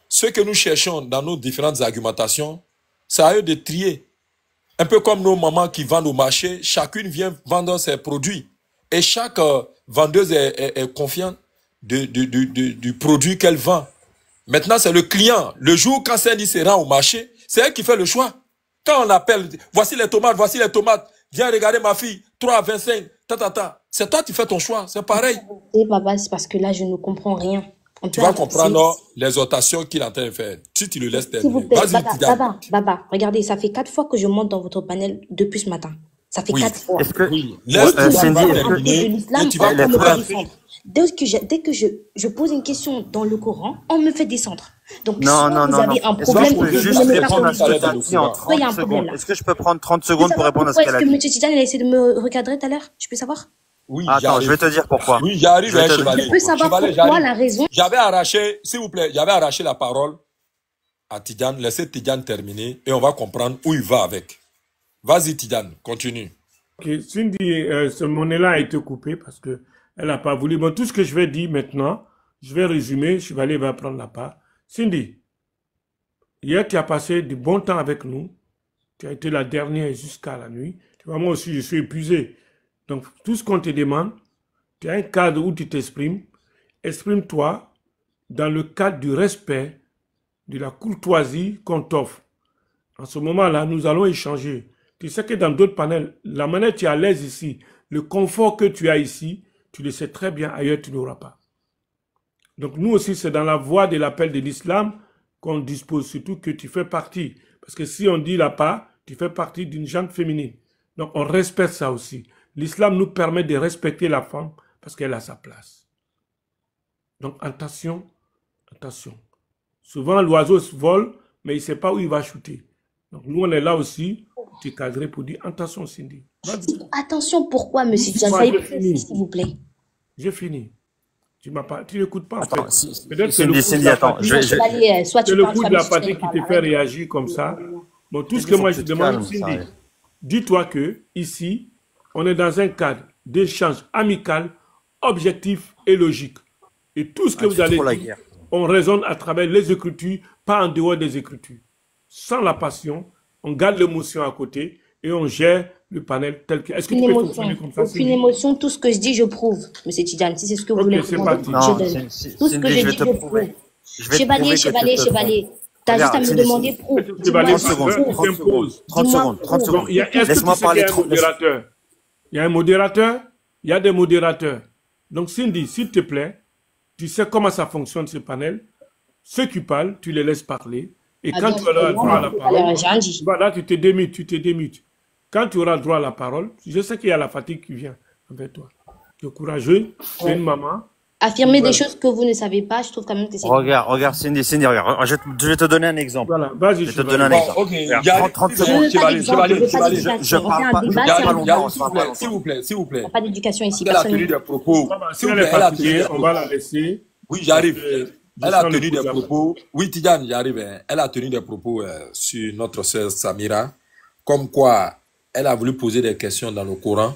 ce que nous cherchons dans nos différentes argumentations, c'est à eux de trier. Un peu comme nos mamans qui vendent au marché, chacune vient vendre ses produits. Et chaque vendeuse est confiante du produit qu'elle vend. Maintenant, c'est le client. Le jour quand Cindy se rend au marché, c'est elle qui fait le choix. Quand on appelle, voici les tomates, viens regarder ma fille, 3,25, c'est toi qui fais ton choix, c'est pareil. Et papa, c'est parce que là, je ne comprends rien. Tu vas comprendre l'exhortation qu'il est en train de faire. Si tu le laisses S'il vous terminer. plaît, Vas-y, Baba, regardez, ça fait 4 fois que je monte dans votre panel depuis ce matin. Ça fait 4 fois. Est-ce que laisse Cindy, terminer et tu vas comprendre. Dès que je pose une question dans le Coran, on me fait descendre. Donc, non, si vous avez un Est-ce que problème, je peux juste vous ne répondre à ce que tu as de dit en pouvoir. 30 Il y a un problème, secondes? là. Est-ce que je peux prendre 30 secondes pour répondre à ce qu'elle a Est-ce que dit? M. Tidjane, il a essayé de me recadrer tout à l'heure? Je peux savoir? Oui, Attends, j'arrive. je vais te dire pourquoi. Oui, j'arrive, Je vais te- chevalier. Je peux savoir Chevalier, pourquoi j'arrive. la raison? J'avais arraché, s'il vous plaît, j'avais arraché la parole à Tidjane. Laissez Tidjane terminer et on va comprendre où il va avec. Vas-y, Tidjane, continue. Ok, Cindy, ce monnaie-là a été coupé parce que elle n'a pas voulu. Bon, tout ce que je vais dire maintenant, je vais résumer. Chevalier va prendre la part. Cindy, hier, tu as passé du bon temps avec nous. Tu as été la dernière jusqu'à la nuit. Tu vois, moi aussi, je suis épuisé. Donc, tout ce qu'on te demande, tu as un cadre où tu t'exprimes. Exprime-toi dans le cadre du respect, de la courtoisie qu'on t'offre. En ce moment-là, nous allons échanger. Tu sais que dans d'autres panels, la manière tu es à l'aise ici, le confort que tu as ici, tu le sais très bien, ailleurs tu n'auras pas. Donc nous aussi, c'est dans la voie de l'appel de l'islam qu'on dispose, surtout que tu fais partie. Parce que si on dit là pas, tu fais partie d'une gente féminine. Donc on respecte ça aussi. L'islam nous permet de respecter la femme parce qu'elle a sa place. Donc attention, attention. Souvent l'oiseau se vole, mais il ne sait pas où il va shooter. Donc nous on est là aussi, tu es cadré pour dire attention Cindy. Attention, pourquoi, monsieur Tidjane? Moi, Soyez j'ai précis, fini. s'il vous plaît. J'ai fini. Tu n'écoutes pas en Attends, fait. Peut-être que c'est le coup de Cindy, la attends, fatigue. je vais- Chevalier, soit C'est tu le parles, coup soit de la monsieur Tidjane fatigue qui parle. te fait Arrête. réagir comme ça. Bon, tout ce Cindy, que faut moi que je tu te demande, calmes, ça Cindy, arrive. dis-toi que ici, on est dans un cadre d'échange amical, objectif et logique. Et tout ce que Ah, vous tu fais allez trop la dire, guerre. on raisonne à travers les écritures, pas en dehors des écritures. Sans la passion, on garde l'émotion à côté et on gère le panel tel que... Est-ce que Aucune tu peux émotion. fonctionner comme ça? Aucune émotion. Tout ce que je dis, je prouve. Monsieur Tidjane, si c'est ce que vous Ok, voulez c'est entendre, parti. Non, je donne. Tout ce que Cindy, je je vais dis, te je prouve. prouver. Je vais te Chevalier, prouver que tu chevalier, te trompes. chevalier. T'as juste à Regarde, me Cindy, demander prouve. Chevalier, 30 secondes, tu 30 secondes, t'imposes. 30 Dis-moi secondes, 30 prouve. secondes. Donc, est-ce que tu Laisse-moi sais qu'il y parler a un modérateur? Il y a un modérateur, il y a des modérateurs. Donc, Cindy, s'il te plaît, tu sais comment ça fonctionne ce panel. Ceux qui parlent, tu les laisses parler. Et Ah quand bien tu auras sûr, droit à la non, parole, j'ai rien dit. voilà, tu te démutes, tu te démutes. Quand tu auras droit à la parole, je sais qu'il y a la fatigue qui vient avec toi. Tu es courageux, tu es une maman. Affirmer Voilà. des choses que vous ne savez pas, je trouve quand même que c'est... Regarde, Cindy, regarde. Je vais te donner un exemple. Voilà, vas-y, Je vais te Chevalier. donner un Bon, exemple. ok, Regarde, il y a 30 Je secondes. veux pas d'exemple, je veux pas Chevalier, d'éducation. Je On fait parle un pas. débat, Je c'est parle un pas débat. longtemps. s'il vous plaît, s'il vous plaît. Il n'y a pas d'éducation ici, Elle a personne. tenu des propos. Voilà, si S'il vous elle plaît, est elle a tenu fatiguée, des on propos. va la laisser. Oui, Parce j'arrive. que je Elle a sens le tenu des coup de la propos. Oui, Tidjane, j'arrive. Hein. Elle a tenu des propos sur notre sœur Samira. Comme quoi, elle a voulu poser des questions dans le Coran.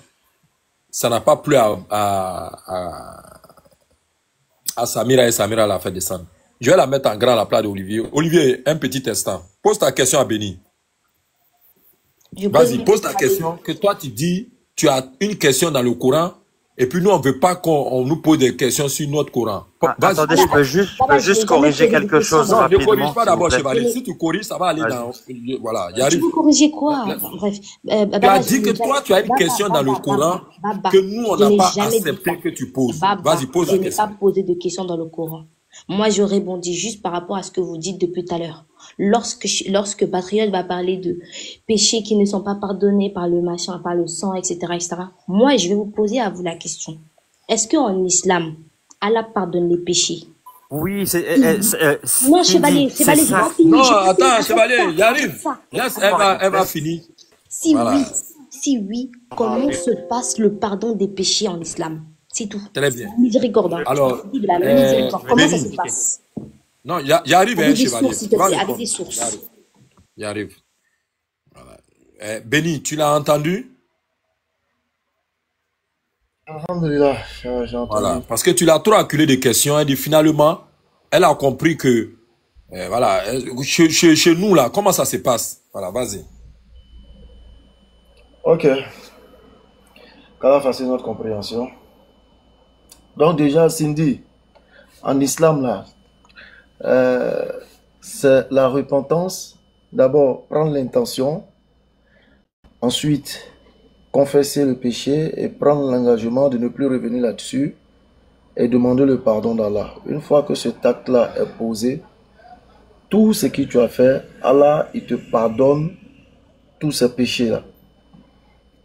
Ça n'a pas plu à Samira et Samira l'a fait descendre. Je vais la mettre en grand à la place d'Olivier. Olivier, un petit instant. Pose ta question à Béni. Je Vas-y, une pose ta à question. Que toi, tu dis, tu as une question dans le Coran. Et puis nous, on ne veut pas qu'on nous pose des questions sur notre Coran. Vas-y. Attendez, je peux juste corriger quelque chose Non, ne rapidement. corrige pas s'il vous d'abord, plaît. Chevalier. Si tu corriges, ça va aller Vas-y. dans... Voilà, il Tu arrive. veux corriger quoi? Bref. Tu as dit que toi, tu as une question dans le Coran que nous, on n'a pas accepté que tu poses. Vas-y, pose la Je n'ai pas question. posé de questions dans le Coran. Moi, je répondis juste par rapport à ce que vous dites depuis tout à l'heure. Lorsque Patriote va parler de péchés qui ne sont pas pardonnés par le machin, par le sang, etc., etc., moi, je vais vous poser à vous la question. Est-ce qu'en islam, Allah pardonne les péchés? Oui, Non, Chevalier, c'est j'ai ça. pas fini. Non, j'ai pas fini. attends, Chevalier, il arrive. Arrête ça. Laisse, elle va finir. Si Voilà. oui, comment se passe le pardon des péchés en islam? C'est tout. Très bien. Miséricorde. Hein. Alors, Je dis de la miséricorde. Comment ça Béni. se passe? Non, il arrive, Avec hein, des Chevalier. sources, s'il te Tu vas plaît, avec répondre. des sources. Il arrive. Voilà. Béni, tu l'as entendu? Alhamdulillah, j'ai entendu. Voilà. Parce que tu l'as trop acculé de questions. Elle dit finalement, elle a compris que, voilà, chez nous, là, comment ça se passe? Voilà, vas-y. Ok. Qu'Allah fasse notre compréhension. Donc déjà, Cindy, en islam, là, c'est la repentance. D'abord, prendre l'intention. Ensuite, confesser le péché et prendre l'engagement de ne plus revenir là-dessus et demander le pardon d'Allah. Une fois que cet acte-là est posé, tout ce que tu as fait, Allah, il te pardonne tous ces péchés-là.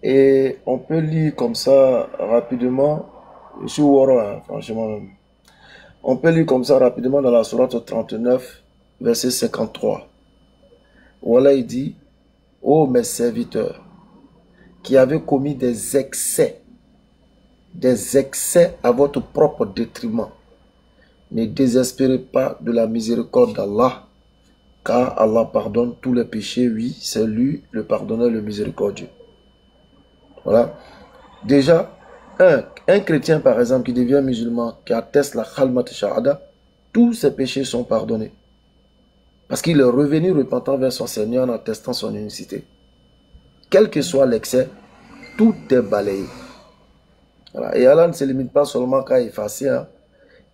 Et on peut lire comme ça rapidement, je suis Woro, hein, franchement. On peut lire comme ça rapidement dans la sourate 39, verset 53. Voilà, il dit, ô mes serviteurs, qui avez commis des excès à votre propre détriment, ne désespérez pas de la miséricorde d'Allah, car Allah pardonne tous les péchés, oui, c'est lui le pardonneur, le miséricordieux. Voilà. Déjà, un chrétien par exemple qui devient musulman, qui atteste la khalmat shahada, tous ses péchés sont pardonnés. Parce qu'il est revenu repentant vers son Seigneur en attestant son unicité. Quel que soit l'excès, tout est balayé. Voilà. Et Allah ne se limite pas seulement qu'à effacer, hein.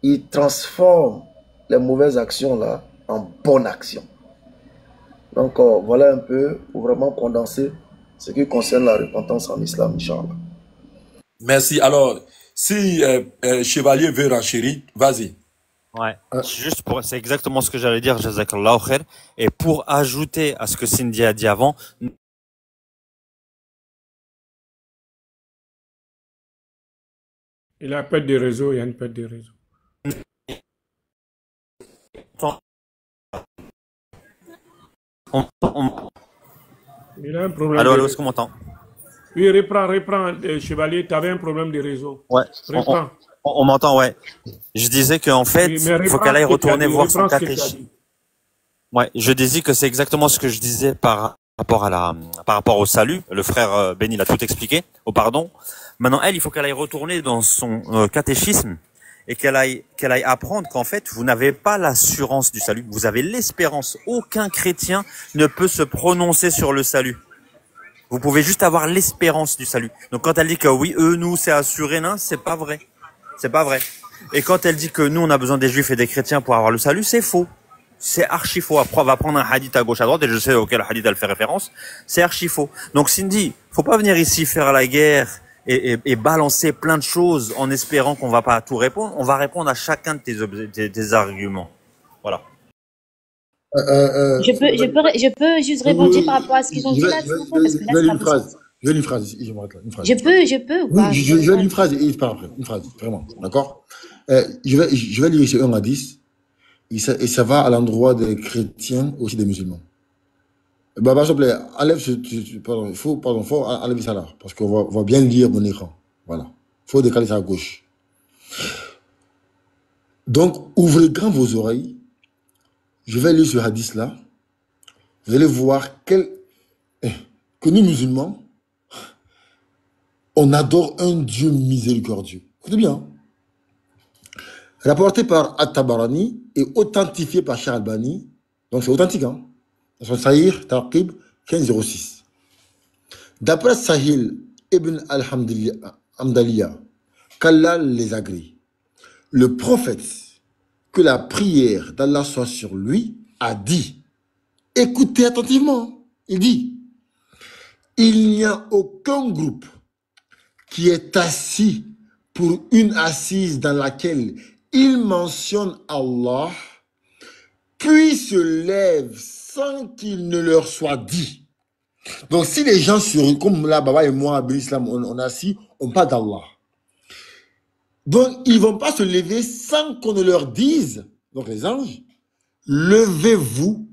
Il transforme les mauvaises actions là en bonnes actions. Donc voilà un peu pour vraiment condenser ce qui concerne la repentance en islam, Inch'Allah. Merci. Alors, si Chevalier veut renchérir, vas-y. Ouais. C'est exactement ce que j'allais dire, Jazakallahu khair. Et pour ajouter à ce que Cindy a dit avant, Il a perte de réseau, il y a une perte de réseau. Il a un problème. Allô, est-ce qu'on m'entend? Oui, reprends, Chevalier, tu avais un problème de réseau. Ouais. Reprends. On m'entend, ouais. Je disais qu'en fait, Oui, il faut qu'elle aille retourner voir son reprends ce que tu as catéchisme. dit. Ouais, je disais que c'est exactement ce que je disais par rapport au salut. Le frère Béni l'a tout expliqué, au pardon. Maintenant, il faut qu'elle aille retourner dans son catéchisme et qu'elle aille apprendre qu'en fait, vous n'avez pas l'assurance du salut, vous avez l'espérance. Aucun chrétien ne peut se prononcer sur le salut. Vous pouvez juste avoir l'espérance du salut. Donc quand elle dit que oui, eux, nous, c'est assuré, non, c'est pas vrai. C'est pas vrai. Et quand elle dit que nous, on a besoin des juifs et des chrétiens pour avoir le salut, c'est faux. C'est archi faux. Après, on va prendre un hadith à gauche, à droite, et je sais auquel hadith elle fait référence. C'est archi faux. Donc Cindy, faut pas venir ici faire la guerre et balancer plein de choses en espérant qu'on va pas tout répondre. On va répondre à chacun de tes arguments. Voilà. Je peux juste répondre par rapport à ce qu'ils ont dit là, s'il vous plaît, parce que là, c'est pas possible. Je vais une phrase, je m'arrête là, une phrase. Je peux ou pas? Oui, je vais une phrase et il part après. Une phrase, vraiment, d'accord? Je vais lire ici 1 à 10, et ça va à l'endroit des chrétiens, aussi des musulmans. Bah, s'il te plaît, enlève faut enlever ça là, parce qu'on va bien lire mon écran. Voilà. Faut décaler ça à gauche. Donc, ouvrez grand vos oreilles. Je vais lire ce hadith là. Vous allez voir que nous musulmans, on adore un Dieu miséricordieux. Écoutez bien. Rapporté par At-Tabarani et authentifié par Cheikh Albani. Donc c'est authentique, hein. Son Sahih Taqib 1506. D'après Sahil ibn al-Hamdaliya, qu'Allah les agrée, le prophète, que la prière d'Allah soit sur lui, a dit, écoutez attentivement, il dit, il n'y a aucun groupe qui est assis pour une assise dans laquelle il mentionne Allah, puis se lève sans qu'il ne leur soit dit. Donc si les gens, comme là, Baba et moi, à Islam, on est assis, on parle d'Allah. Donc ils ne vont pas se lever sans qu'on ne leur dise, donc les anges, levez-vous,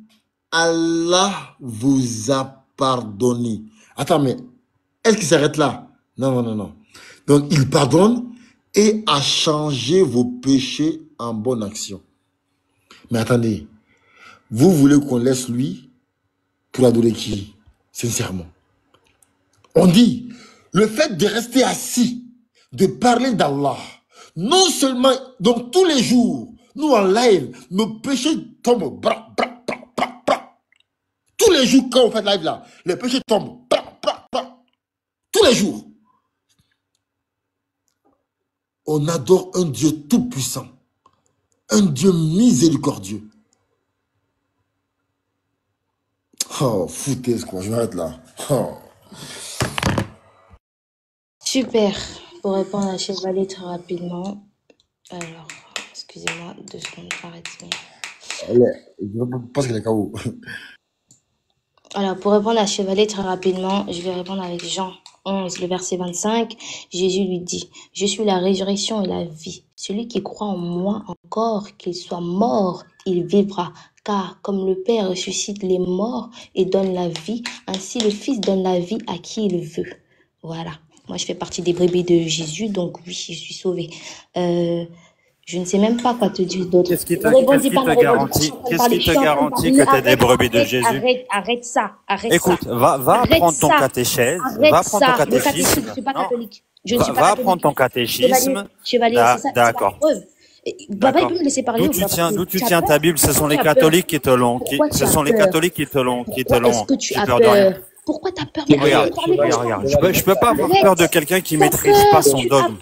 Allah vous a pardonné. Attends, mais est-ce qu'il s'arrête là? Non. Donc, il pardonne et a changé vos péchés en bonne action. Mais attendez, vous voulez qu'on laisse lui pour adorer qui? Sincèrement. On dit, le fait de rester assis, de parler d'Allah, non seulement, donc tous les jours, nous en live, nos péchés tombent. Tous les jours, quand on fait live là, les péchés tombent. Tous les jours. On adore un Dieu tout-puissant, un Dieu miséricordieux. Oh, foutaise quoi, je m'arrête là. Oh. Super. Pour répondre à Chevalier très rapidement. Alors, excusez-moi, 2 secondes, arrête-moi. Je pense qu'il est KO. Alors, pour répondre à Chevalier très rapidement, je vais répondre avec Jean 11, le verset 25. Jésus lui dit, « Je suis la résurrection et la vie. Celui qui croit en moi, encore qu'il soit mort, il vivra. Car comme le Père ressuscite les morts et donne la vie, ainsi le Fils donne la vie à qui il veut. » Voilà. Moi, je fais partie des brebis de Jésus, donc oui, je suis sauvée. Je ne sais même pas quoi te dire d'autre. Qu'est-ce qui te garantit que tu es des brebis de Jésus? Arrête ça. Écoute, va prendre ton catéchèse. Va prendre ton catéchisme. Je ne suis pas catholique. Va prendre ton catéchisme. Chevalier, c'est ça. D'accord. Baba, il peut me laisser parler. D'où tu tiens ta Bible? Ce sont les catholiques qui te l'ont. Ce sont les catholiques qui te l'ont. Est-ce que tu as peur? Pourquoi tu as peur? Regarde. Je peux pas avoir peur de quelqu'un qui maîtrise pas son dogme.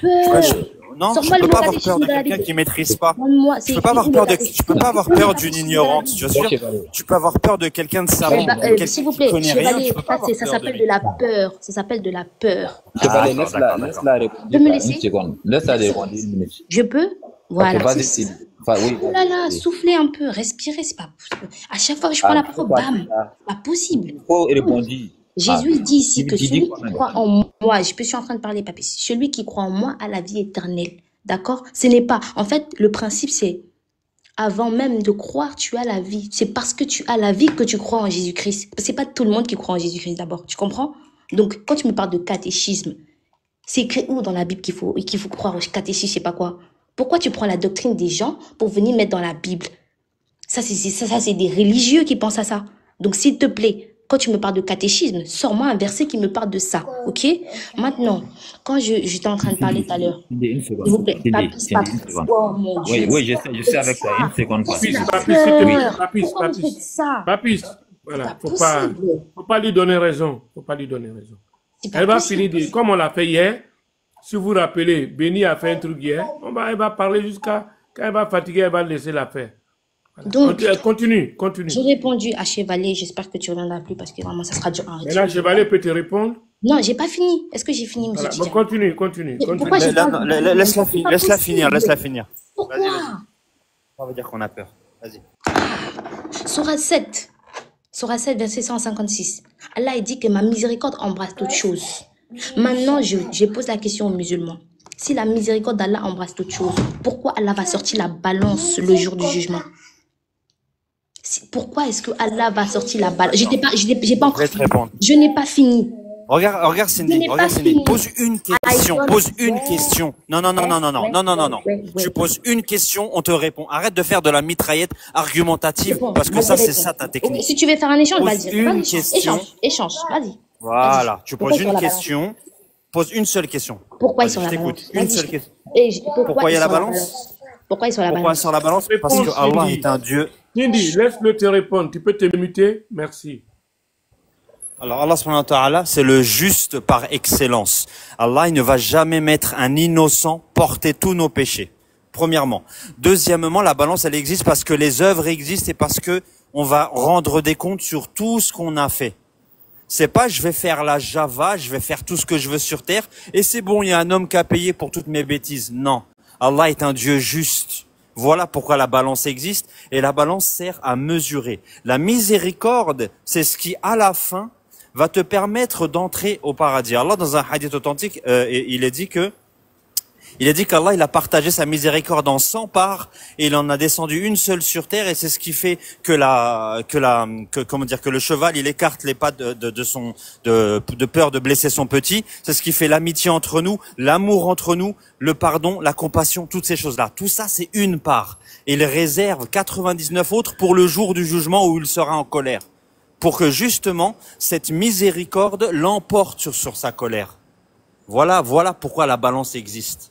Non, je peux pas avoir peur de quelqu'un qui maîtrise pas. Je peux pas avoir peur d'une ignorante, tu vois. Tu peux avoir peur de quelqu'un de savant. S'il vous plaît, Chevalier, ça s'appelle de la peur. Ça s'appelle de la peur. Chevalier, laisse-la répondre. Laisse-la répondre une minute. Je peux? Voilà. Oui. Oh là là, soufflez un peu, respirez, c'est pas possible. À chaque fois que je prends la parole, bam, c'est pas possible. Il faut répondre. Jésus dit ici que celui qui croit en moi, je suis en train de parler, papi, celui qui croit en moi a la vie éternelle. D'accord? Ce n'est pas. En fait, le principe, c'est avant même de croire, tu as la vie. C'est parce que tu as la vie que tu crois en Jésus-Christ. C'est pas tout le monde qui croit en Jésus-Christ d'abord. Tu comprends? Donc, quand tu me parles de catéchisme, c'est écrit où dans la Bible qu'il faut croire au catéchisme, je sais pas quoi? Pourquoi tu prends la doctrine des gens pour venir mettre dans la Bible? Ça, c'est des religieux qui pensent à ça. Donc, s'il te plaît, quand tu me parles de catéchisme, sors-moi un verset qui me parle de ça, ok? Maintenant, quand j'étais en train de parler tout à l'heure, s'il vous plaît, Papis, oh mon Dieu. Oui, je sais avec toi, une seconde. Papis, Voilà, possible. faut pas lui donner raison. Faut pas lui donner raison. C'est pas Elle va possible. finir, comme on l'a fait hier. Si vous vous rappelez, Béni a fait un truc hier. Elle va parler jusqu'à, quand elle va fatiguer, elle va laisser la faire. Voilà. Donc, Continue. j'ai répondu à Chevalier, j'espère que tu ne reviendras plus parce que vraiment, ça sera dur en Mais là, Chevalier peut te répondre. Non, j'ai pas fini. Est-ce que j'ai fini, monsieur Voilà. Bon, Tidjane? continue. Pourquoi j'ai pas... Laisse-la finir. Pourquoi? On va dire qu'on a peur. Vas-y. Sourate 7, verset 156. Allah dit que ma miséricorde embrasse toutes choses. Maintenant, je pose la question aux musulmans. Si la miséricorde d'Allah embrasse toutes choses, pourquoi Allah va sortir la balance le jour du jugement? Pourquoi est-ce que Allah va sortir la balance? J'ai pas encore fini. Je n'ai pas fini. Regarde Cindy, pose une question. Non. Tu poses une question, on te répond. Arrête de faire de la mitraillette argumentative, parce que ça, c'est ça ta technique. Si tu veux faire un échange, vas-y. Échange, vas-y. Voilà, tu poses une question, pose une seule question. Pourquoi ils sont la balance? Une seule question. Pourquoi il y a la balance? Pourquoi ils sont la balance? Sur la balance? Parce que Allah est un Dieu. Cindy, laisse-le te répondre. Tu peux te muter? Merci. Alors Allah subhanahu wa ta'ala, c'est le juste par excellence. Allah, il ne va jamais mettre un innocent porter tous nos péchés. Premièrement. Deuxièmement, la balance, elle existe parce que les œuvres existent et parce que on va rendre des comptes sur tout ce qu'on a fait. C'est pas je vais faire la Java, je vais faire tout ce que je veux sur terre et c'est bon, il y a un homme qui a payé pour toutes mes bêtises. Non. Allah est un Dieu juste. Voilà pourquoi la balance existe et la balance sert à mesurer. La miséricorde, c'est ce qui, à la fin, va te permettre d'entrer au paradis. Allah, dans un hadith authentique, il a dit qu'Allah, il a partagé sa miséricorde en 100 parts et il en a descendu une seule sur terre et c'est ce qui fait que le cheval, il écarte les pattes de peur de blesser son petit. C'est ce qui fait l'amitié entre nous, l'amour entre nous, le pardon, la compassion, toutes ces choses-là. Tout ça, c'est une part. Et il réserve 99 autres pour le jour du jugement où il sera en colère. Pour que justement, cette miséricorde l'emporte sur sa colère. Voilà pourquoi la balance existe.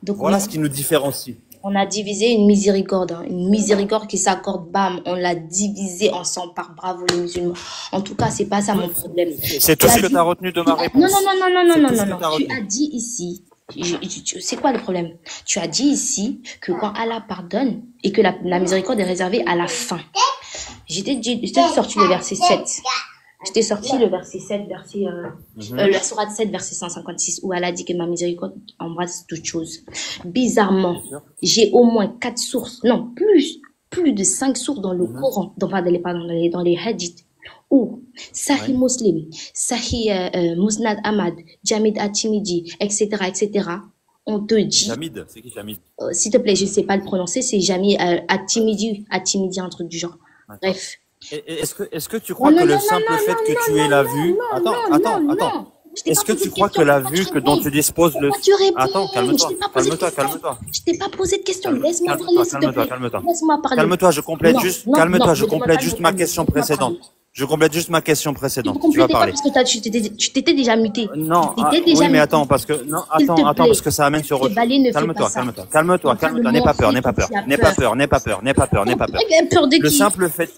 Donc, voilà ce qui nous différencie. On a divisé une miséricorde, une miséricorde qui s'accorde, bam, on l'a divisé en 100 parts. Bravo les musulmans. En tout cas, c'est pas ça mon problème. C'est tout ce que tu as retenu de ma réponse. Non. Tu as dit ici, c'est quoi le problème? Tu as dit ici que quand Allah pardonne et que la miséricorde est réservée à la fin. J'étais sorti le verset 7. La sourate 7, verset 156, où Allah dit que ma miséricorde embrasse toutes choses. Bizarrement, j'ai au moins 4 sources, non, plus de 5 sources dans le Coran, dans les hadiths, où Sahih Muslim, Sahih Musnad Ahmad, Jamid At-Tirmidhi, etc., on te dit... Jamid, c'est qui Jamid? S'il te plaît, je ne sais pas le prononcer, c'est Jamid At-Tirmidhi, un truc du genre. Bref. Est-ce que tu crois que le simple fait que tu aies la vue... Attends. Est-ce que tu crois que la vue que dont tu disposes le... Attends, calme-toi. Je t'ai pas posé de question. Laisse-moi parler, s'il te plaît. Laisse-moi parler. Calme-toi, je complète juste ma question précédente. Tu vas parler. Parce que tu t'étais déjà muté. Non, oui, mais attends, parce que ça amène sur autre. Calme-toi. N'aie pas peur. Peur de qui? Le simple fait...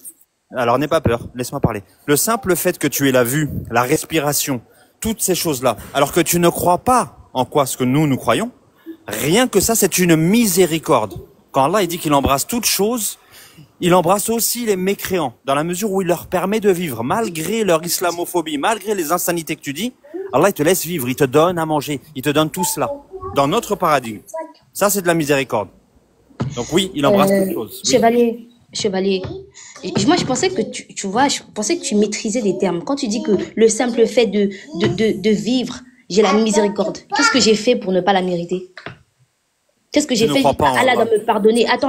Alors, n'aie pas peur, laisse-moi parler. Le simple fait que tu aies la vue, la respiration, toutes ces choses-là, alors que tu ne crois pas en quoi ce que nous croyons, rien que ça, c'est une miséricorde. Quand Allah il dit qu'il embrasse toutes choses, il embrasse aussi les mécréants, dans la mesure où il leur permet de vivre, malgré leur islamophobie, malgré les insanités que tu dis, Allah il te laisse vivre, il te donne à manger, il te donne tout cela, dans notre paradigme. Ça, c'est de la miséricorde. Donc oui, il embrasse toutes choses. Oui. Chevalier, moi je pensais que je pensais que tu maîtrisais les termes. Quand tu dis que le simple fait de vivre, j'ai la miséricorde, qu'est-ce que j'ai fait pour ne pas la mériter? Qu'est-ce que j'ai fait? Allah doit me pardonner. Attends,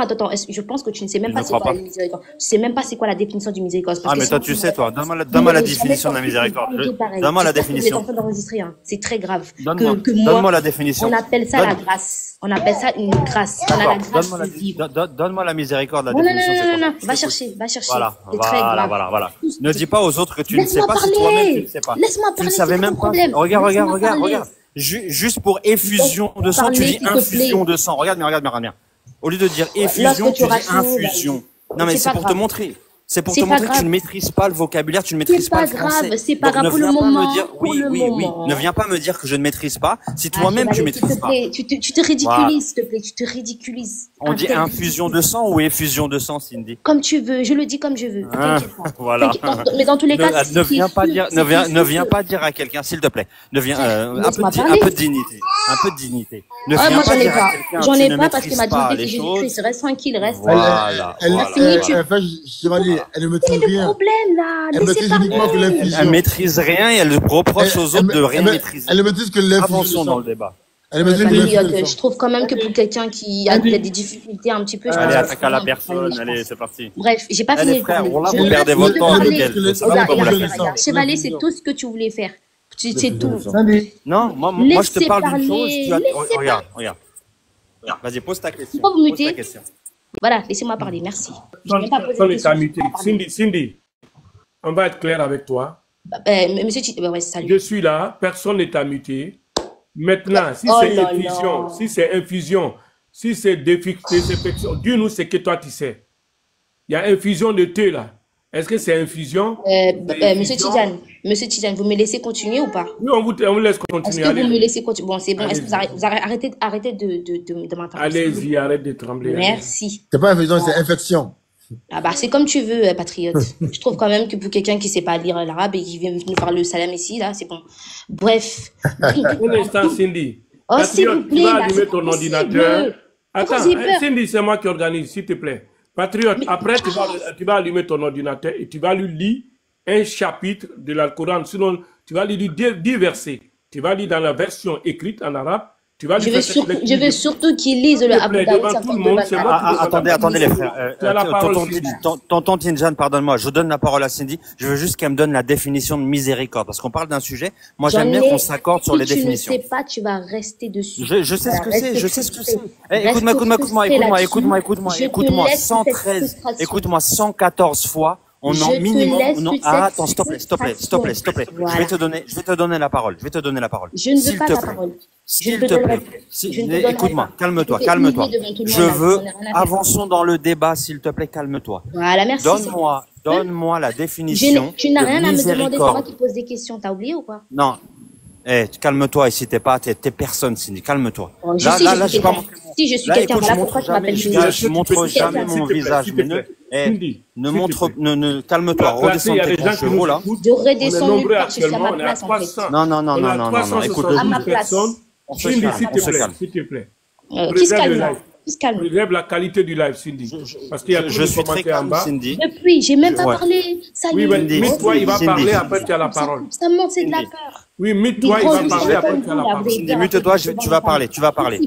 je pense que tu ne sais même pas c'est quoi la miséricorde. Tu sais même pas c'est quoi la définition du miséricorde. Mais toi tu sais, toi, donne-moi la définition de la miséricorde. Donne-moi la définition. Tu es en train d'enregistrer, hein. C'est très grave. Donne-moi la définition. On appelle ça la grâce. On appelle ça une grâce. Donne-moi la miséricorde, la définition. Non. Va chercher. Voilà. C'est très grave. Voilà. Ne dis pas aux autres que tu ne sais pas si toi-même tu ne sais pas. Laisse-moi parler. Tu ne savais même pas. Regarde. Juste pour effusion de sang, tu dis infusion de sang. Regarde bien. Au lieu de dire effusion, tu dis infusion. Non, mais c'est pour te montrer. C'est pour C'est te pas montrer que tu grave. ne maîtrises pas le vocabulaire, tu ne maîtrises C'est pas pas le français. grave, c'est pas Donc grave ne pour le viens pas moment. me dire, Pour le moment. ne viens pas me dire que je ne maîtrise pas si Ah, toi-même tu Chevalier, s'il maîtrises te pas. plaît, tu te ridiculises, s'il te plaît, tu te ridiculises. On dit Arrête. infusion de sang ou effusion de sang, Cindy? Comme tu veux, je le dis comme je veux. Ah, T'inquiète pas. voilà. Mais dans tous les cas, Ne viens pas dire, ne viens pas. pas dire à quelqu'un, s'il te plaît. Ne viens, un Laisse-moi peu parler. de dignité. Un peu de dignité. Ne Ah, viens moi, pas j'en ai dire à pas. quelqu'un, J'en tu ai ne pas parce que maîtrises ma pas dignité, les c'est choses. Jésus-Christ. Reste tranquille, reste. Voilà. Elle ne maîtrise Quel est le rien. problème, là? Elle Laissez maîtrise parler. uniquement que l'infusion. Elle maîtrise rien et elle reproche aux autres de rien elle- maîtriser. Elle ne maîtrise que l'infusion Avançons de dans sang. le débat. Elle ne maîtrise que l'infusion de Patriote, sang. je trouve quand même que pour quelqu'un qui a des difficultés un petit peu, je pense Allez, que attaque c'est à la vraiment personne. un problème, Allez, je pense. c'est parti. Bref, j'ai pas Allez, fini de frère, parler. là, Je vous vais perdez pas votre te temps parler. avec elle. C'est ça Regarde, comme vous regarde, la faites. regarde. Chevalier, c'est tout ce que tu voulais faire. C'est tout. Non, moi je te Laissez parle d'une parler, chose. laissez Regarde. Vas-y, pose ta question. Pourquoi vous Pose mutez? ta question. Voilà, laissez-moi parler, merci. Je n'ai même pas posé de Personne n'est question. muté. Cindy, on va être clair avec toi. Monsieur Tite, ouais, salut. Je suis là, personne n'est muté. Maintenant, si Oh c'est là infusion, là. si c'est infusion, si c'est désinfection, dis-nous ce que toi tu sais. Il y a infusion de thé là. Est-ce que c'est infusion? Monsieur Tidjane, vous me laissez continuer ou pas? Oui, on vous laisse Est-ce continuer. que vous me Allez-y, laissez continuer? Bon, c'est bon. Est-ce que vous arrêtez de m'interrompre? allez-y, arrête de trembler. Merci. C'est pas infection, c'est infection. Ah bah c'est comme tu veux, patriote. Je trouve quand même que pour quelqu'un qui sait pas lire l'arabe et qui vient nous faire le salam ici, là, c'est bon. Bref. Un instant, Cindy. Oh, s'il vous Patriote, tu plaît, vas là, allumer c'est ton possible. ordinateur. Pourquoi Attends, j'ai peur? Cindy, c'est moi qui organise, s'il te plaît. Patriote, après, tu vas allumer ton ordinateur et tu vas lui lire un chapitre de l'Alcoran. Sinon, tu vas lui lire 10 versets. Tu vas lire dans la version écrite en arabe. Tu vas lui faire cette lecture. Je veux surtout qu'il lise le S'il te Abu plaît, Daoud devant tout le monde, c'est 54. moi qui Attendez les frères. Tu as la parole, Cindy. Tonton Tinjan, pardonne-moi, je donne la parole à Cindy. Je veux juste qu'elle me donne la définition de miséricorde, parce qu'on parle d'un sujet. Moi, j'aime bien qu'on s'accorde sur les définitions. Si tu ne sais pas, tu vas rester dessus. Je sais ce que c'est, je sais ce que c'est. Écoute-moi, Écoute-moi, 113, écoute-moi 114 fois. On en minimum, attends, s'il te plaît. Voilà. Je vais te donner la parole. Je ne veux pas ta parole. S'il te plaît. Écoute-moi, calme-toi. Je veux, avançons dans le débat, s'il te plaît, calme-toi. Voilà, merci. Donne-moi la définition. Tu n'as rien à me demander, c'est moi miséricorde. qui pose des questions. T'as oublié ou quoi? Non. Calme-toi, ici, t'es personne, Cindy, calme-toi. Oh, Là, j'ai pas montré mon... Si je suis Là, quelqu'un, écoute, voilà pourquoi tu m'appelles je montre jamais mon visage, mais calme-toi, redescends tes grands chevaux, là. J'aurais descendu parce que je suis à ma On est à place, en fait. 300. Non, écoute, À ma place. Cindy, s'il te plaît. Qui se calme là? Qui se calme? Préserve la qualité du live, Cindy. Parce qu'il y a tous je les suis très commentaires en calme, bas. Cindy. Depuis, j'ai même pas Ouais. parlé. Ça y Oui, est. mais toi, il va Cindy. parler, après tu as la parole. Ça monte, c'est de la peur. Oui, mais toi, il va parler, après tu as la parole. Cindy, mute-toi, tu vas parler.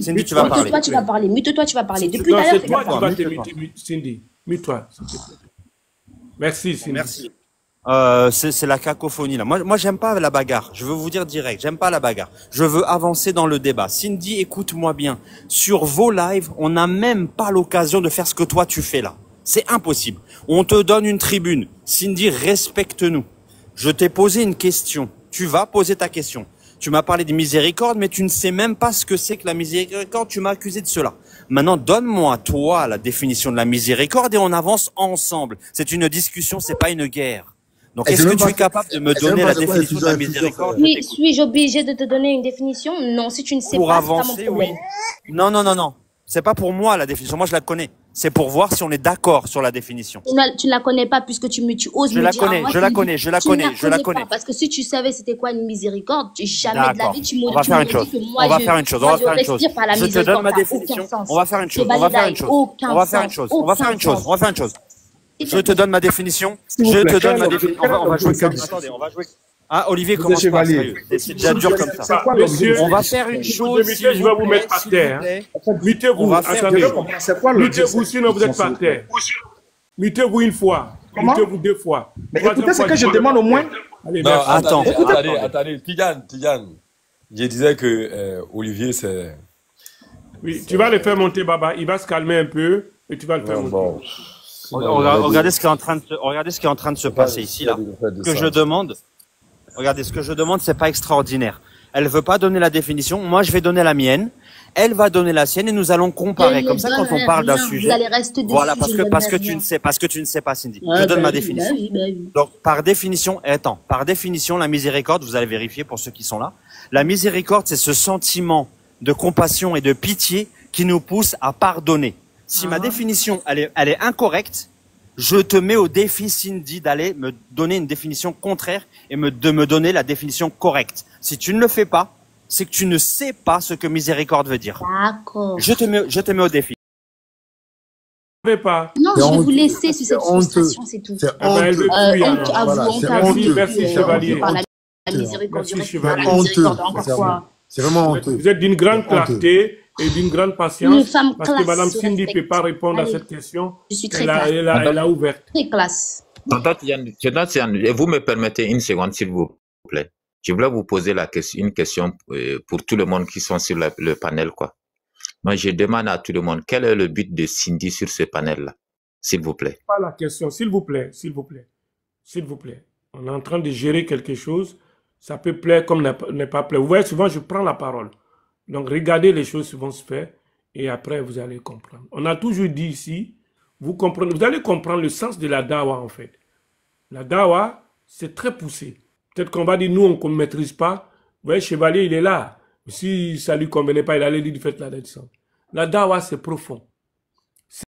Cindy, tu vas parler. Mute-toi, tu vas parler. Mute-toi, tu vas parler. Depuis Non, tout à l'heure, c'est tu toi vas qui vas parler. te muter, Cindy. Mute-toi, s'il te plaît. Merci, Cindy. Merci. C'est la cacophonie là. Moi j'aime pas la bagarre. Je veux vous dire direct, j'aime pas la bagarre. Je veux avancer dans le débat. Cindy, écoute-moi bien. Sur vos lives, on n'a même pas l'occasion de faire ce que toi tu fais là. C'est impossible. On te donne une tribune. Cindy, respecte-nous. Je t'ai posé une question. Tu vas poser ta question. Tu m'as parlé de miséricorde, mais tu ne sais même pas ce que c'est que la miséricorde. Tu m'as accusé de cela. Maintenant, donne-moi, toi, la définition de la miséricorde et on avance ensemble. C'est une discussion, c'est pas une guerre. Donc, est-ce que tu es capable de me donner la définition de la miséricorde? Oui, suis-je obligé de te donner une définition? Non, si tu ne sais Pour pas, avancer, c'est pas mon problème. oui. Non. C'est pas pour moi la définition. Moi, je la connais. C'est pour voir si on est d'accord sur la définition. Tu ne la connais pas puisque tu oses Je me la dire. connais, moi, je la tu- connais, je la tu ne connais, je la connais. pas, parce que si tu savais c'était quoi une miséricorde, jamais de la D'accord. vie tu On m'aurais va tu faire m'aurais une chose. dit que moi On va je faire une chose. moi, On va je faire une chose. respire par la Je te miséricorde, donne ma ça n'a définition. aucun sens. On va faire une chose. Chevalier On va faire Daï, une chose. aucun On va faire une sens, chose. On va faire une chose. aucun On va faire une chose. sens. Je te donne ma définition. S'il vous Je plaît, te donne ma quel définition. est On va jouer comme l'objectif? ça. Attendez, on va jouer. Ah, Olivier, Vous commence êtes pas, chevalier. sérieux. C'est déjà dur comme ça. C'est quoi Monsieur, l'objectif? On va faire une chose. Monsieur, s'il je vais vous plaît, mettre par s'il terre. vous plaît. Mutez-vous, On va faire attendez. C'est quoi l'objectif? Mutez-vous, sinon vous êtes par terre. Mutez-vous une fois. Comment? Mutez-vous deux fois. Mais Troisième écoutez ce fois, que je demande au moins. Allez, Non, merci. Attends. attendez. Tigan. Je disais que Olivier, c'est... Oui, tu vas le faire monter, Baba. Il va se calmer un peu et tu vas le faire monter. Bon. Regardez ce qui est en train de se passer ici, là. Ce que je demande, regardez, ce que je demande, c'est pas extraordinaire. Elle veut pas donner la définition. Moi, je vais donner la mienne. Elle va donner la sienne et nous allons comparer. Je Comme ne ça, quand on donnerai parle d'un rien. Vous sujet, allez rester dessus, voilà, je parce ne que donnerai tu ne rien. sais, parce que tu ne sais pas, Cindy. Ah, Je donne ma bah définition. oui, bah oui. Donc, par définition, par définition, la miséricorde, vous allez vérifier pour ceux qui sont là. La miséricorde, c'est ce sentiment de compassion et de pitié qui nous pousse à pardonner. Si ma définition, elle est incorrecte, je te mets au défi, Cindy, d'aller me donner une définition contraire et de me donner la définition correcte. Si tu ne le fais pas, c'est que tu ne sais pas ce que miséricorde veut dire. D'accord. Je te mets au défi. Ne pas. Non, C'est je vais vous honteux. laisser sur cette honteux. frustration, c'est tout. C'est Eh ben, elle honteux. veut plus, Honte alors. à vous, Voilà, honte c'est à vous. honteux. Merci, C'est chevalier. Par la honteux. miséricorde du Merci, reste, par la chevalier. miséricorde, Honteux. encore quoi. C'est vraiment honteux. Vous êtes d'une grande C'est honteux. clarté et d'une grande Une patience femme parce que classe Madame se Cindy ne peut respecte. pas répondre à Allez, cette question. je suis très Elle a, classe. elle a ouvert. Très classe. Tonton Tian, vous me permettez une seconde, s'il vous plaît. Je voulais vous poser une question pour tout le monde qui sont sur le panel, quoi. Moi, je demande à tout le monde, quel est le but de Cindy sur ce panel-là, s'il vous plaît? Pas la question, s'il vous plaît, s'il vous plaît, s'il vous plaît. On est en train de gérer quelque chose. Ça peut plaire comme ne pas plaire. Vous voyez, souvent, je prends la parole. Donc, regardez les choses qui vont se faire et après, vous allez comprendre. On a toujours dit ici, vous allez comprendre le sens de la dawa, en fait. La dawa, c'est très poussé. Peut-être qu'on va dire, nous, on ne maîtrise pas. Vous voyez, Chevalier, il est là. Si ça ne lui convenait pas, il allait dire, faites la descente. La dawa, c'est profond.